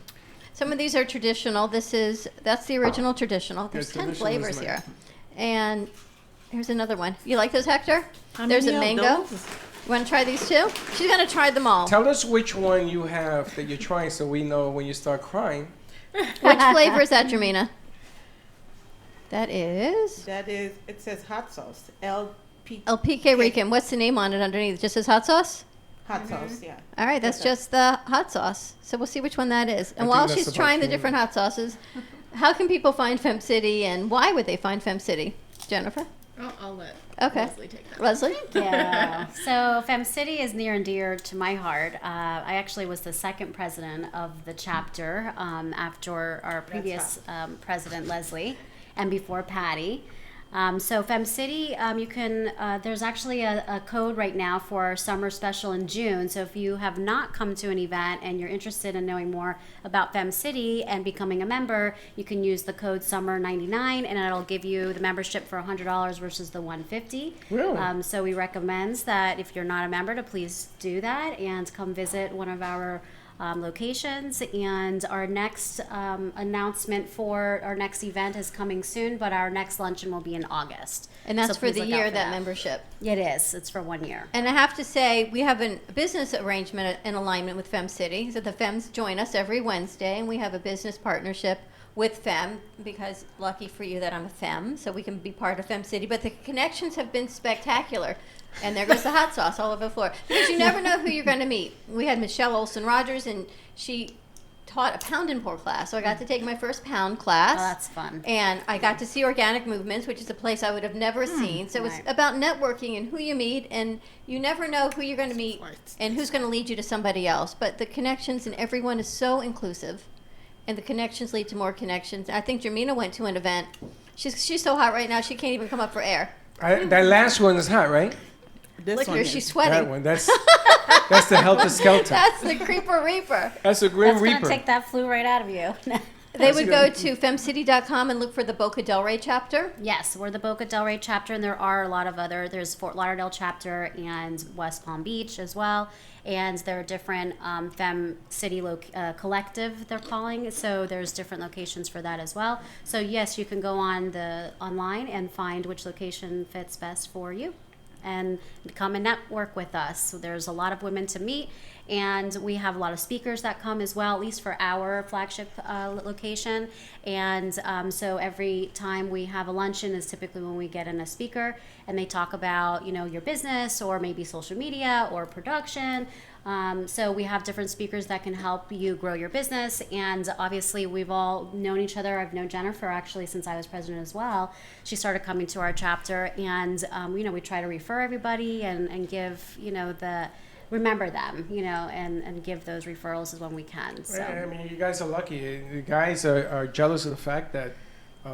Some of these are traditional. That's the original traditional. There's 10 traditional is flavors nice. here. And here's another one. You like those, Hector? How There's many a of mango. those? You want to try these too? She's going to try them all. Tell us which one you have that you're trying so we know when you start crying. Which flavor is that, Jermina? That is It says hot sauce. LP El Pique Rican. What's the name on it underneath? It just says hot sauce? hot sauce, yeah. All right, that's just the hot sauce. So we'll see which one that is. And think while that's she's the trying the volcano. different hot sauces, how can people find Fem City and why would they find Fem City? Jennifer? I'll let Okay. Leslie take that. Leslie? Yeah. So Fem City is near and dear to my heart. I actually was the second president of the chapter after our previous president, Leslie, and before Patty. So Fem City, you can, there's actually a code right now for our summer special in June. So if you have not come to an event and you're interested in knowing more about Fem City and becoming a member, you can use the code SUMMER99 and it'll give you the membership for $100 versus the $150. Really? So we recommend that if you're not a member to please do that and come visit one of our locations. And our next announcement for our next event is coming soon, but our next luncheon will be in August. And that's So for please the look out year, for that membership. It is. It's for 1 year. And I have to say, we have a business arrangement in alignment with Fem City. So the Fems join us every Wednesday, and we have a business partnership with Fem, because lucky for you that I'm a Fem, so we can be part of Fem City. But the connections have been spectacular. And there goes the hot sauce all over the floor. Because you never know who you're going to meet. We had Michelle Olsen-Rogers, and she taught a pound and pour class. So I got to take my first pound class. Oh, that's fun. And I got to see Organic Movements, which is a place I would have never seen. So it's about networking and who you meet, and you never know who you're going to meet and who's going to lead you to somebody else. But the connections, and everyone is so inclusive, and the connections lead to more connections. I think Jermina went to an event. She's so hot right now, she can't even come up for air. That last one is hot, right? Look at her, she's sweating. That one, that's the Helter Skelter. That's the Creeper Reaper. That's the Grim That's Reaper. going to take that flu right out of you. They would go to femcity.com and look for the Boca Del Rey chapter. Yes, we're the Boca Del Rey chapter, and there are a lot of there's Fort Lauderdale chapter and West Palm Beach as well. And there are different Fem City collective, they're calling. So there's different locations for that as well. So yes, you can go on online and find which location fits best for you, and come and network with us. So there's a lot of women to meet, and we have a lot of speakers that come as well, at least for our flagship location. And so every time we have a luncheon is typically when we get in a speaker, and they talk about, your business, or maybe social media or production. So we have different speakers that can help you grow your business. And obviously we've all known each other. I've known Jennifer actually since I was president as well. She started coming to our chapter, and we try to refer everybody and give, remember them, and give those referrals as when we can. So. I mean, you guys are lucky. The guys are jealous of the fact that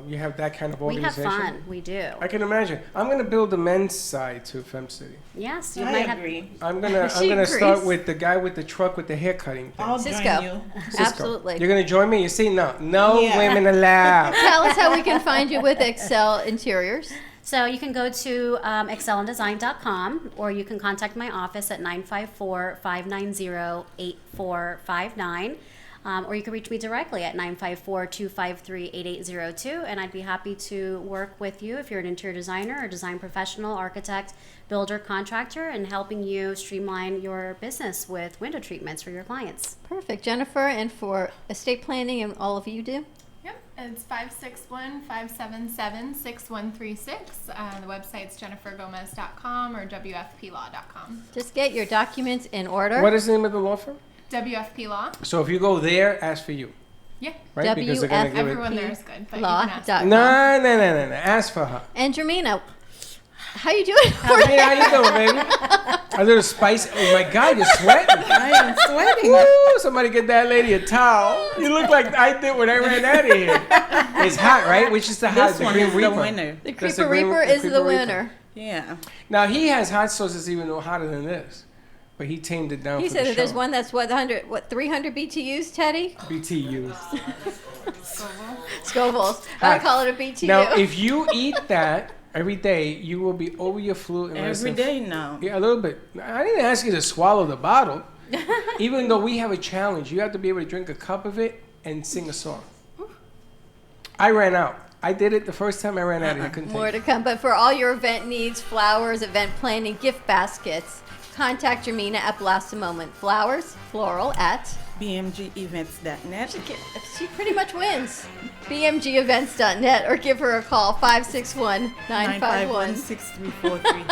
you have that kind of organization. We have fun. We do. I can imagine. I'm going to build the men's side to Fem City. Yes, I agree. I'm gonna start with the guy with the truck with the hair cutting thing. I'll Cisco. join you. Absolutely. You're gonna join me? You see, no Yeah. women allowed. Tell us how we can find you with Excel Interiors. So you can go to excelanddesign.com, or you can contact my office at 954-590-8459. Or you can reach me directly at 954-253-8802, and I'd be happy to work with you if you're an interior designer or design professional, architect, builder, contractor, and helping you streamline your business with window treatments for your clients. Perfect. Jennifer, and for estate planning and all of you do? Yep, it's 561-577-6136. The website's jennifergomez.com or wfplaw.com. Just get your documents in order. What is the name of the law firm? WFP Law. So if you go there, ask for you. Yeah. Right? Because they're gonna give Everyone it. there is good, but you can ask. No. Ask for her. And Jermina, how you doing? Hey, how you doing, baby? A little spice. Oh my God, you're sweating. I am sweating. Woo, somebody get that lady a towel. You look like I did when I ran out of here. It's hot, right? Which is the hot? This The one Green is Reaper. the winner. The That's Creeper Reaper is the Creeper winner. Yeah. Now he has hot sauces even hotter than this, but he tamed it down. He for said the that there's show. one that's 300 BTUs, Teddy? BTU. Scovilles. I call it a BTU. Now, if you eat that every day, you will be over your flu in less Every than day now. Yeah, a little bit. I didn't ask you to swallow the bottle. Even though we have a challenge, you have to be able to drink a cup of it and sing a song. I ran out. I did it the first time I ran out. I couldn't More take to come. But for all your event needs, flowers, event planning, gift baskets, contact Jermina at Blossom Moment. Flowers, floral, at bmgevents.net. She pretty much wins. bmgevents.net, or give her a call, 561-951. 6343.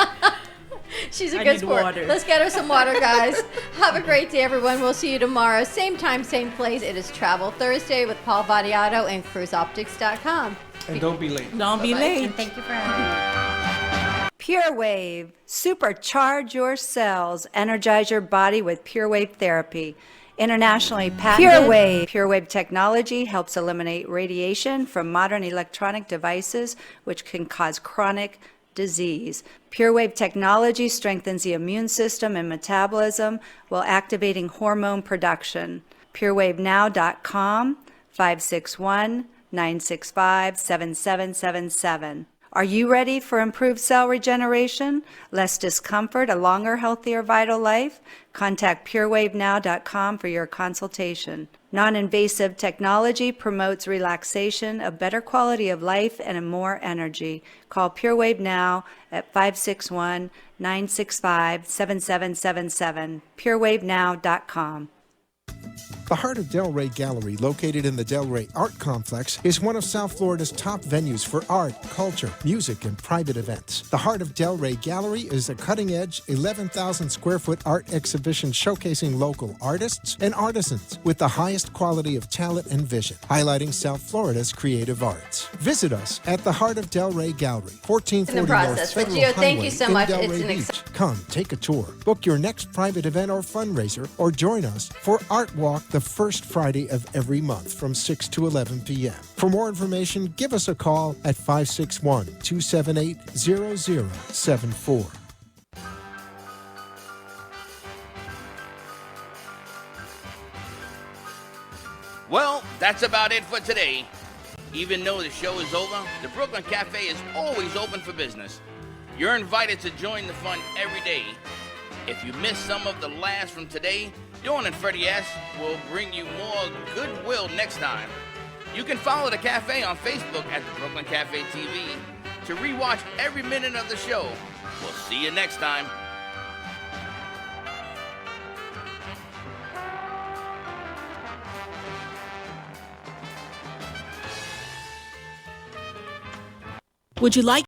She's a I good need sport. water. Let's get her some water, guys. Have a great day, everyone. We'll see you tomorrow. Same time, same place. It is Travel Thursday with Paul Vadiato and CruiseOptics.com. And don't be late. Don't be Bye-bye. late. And thank you for having me. Pure Wave. Supercharge your cells. Energize your body with Pure Wave therapy. Internationally patented. Pure Wave. Pure Wave technology helps eliminate radiation from modern electronic devices, which can cause chronic disease. Pure Wave technology strengthens the immune system and metabolism while activating hormone production. PureWaveNow.com, 561-965-7777. Are you ready for improved cell regeneration, less discomfort, a longer, healthier, vital life? Contact purewavenow.com for your consultation. Non-invasive technology promotes relaxation, a better quality of life, and more energy. Call PureWave Now at 561-965-7777, purewavenow.com. The Heart of Delray Gallery, located in the Delray Art Complex, is one of South Florida's top venues for art, culture, music, and private events. The Heart of Delray Gallery is a cutting-edge, 11,000 square foot art exhibition showcasing local artists and artisans with the highest quality of talent and vision, highlighting South Florida's creative arts. Visit us at the Heart of Delray Gallery, 1440 In the process, North but Federal Gio, thank Highway you so in much. Delray It's an Beach. Come, take a tour, book your next private event or fundraiser, or join us for Art Walk the first Friday of every month from 6 to 11 p.m. For more information, give us a call at 561-278-0074. Well, that's about it for today. Even though the show is over, the Brooklyn Cafe is always open for business. You're invited to join the fun every day. If you missed some of the laughs from today, Dawn and Freddie S. will bring you more goodwill next time. You can follow the cafe on Facebook at the Brooklyn Cafe TV to rewatch every minute of the show. We'll see you next time. Would you like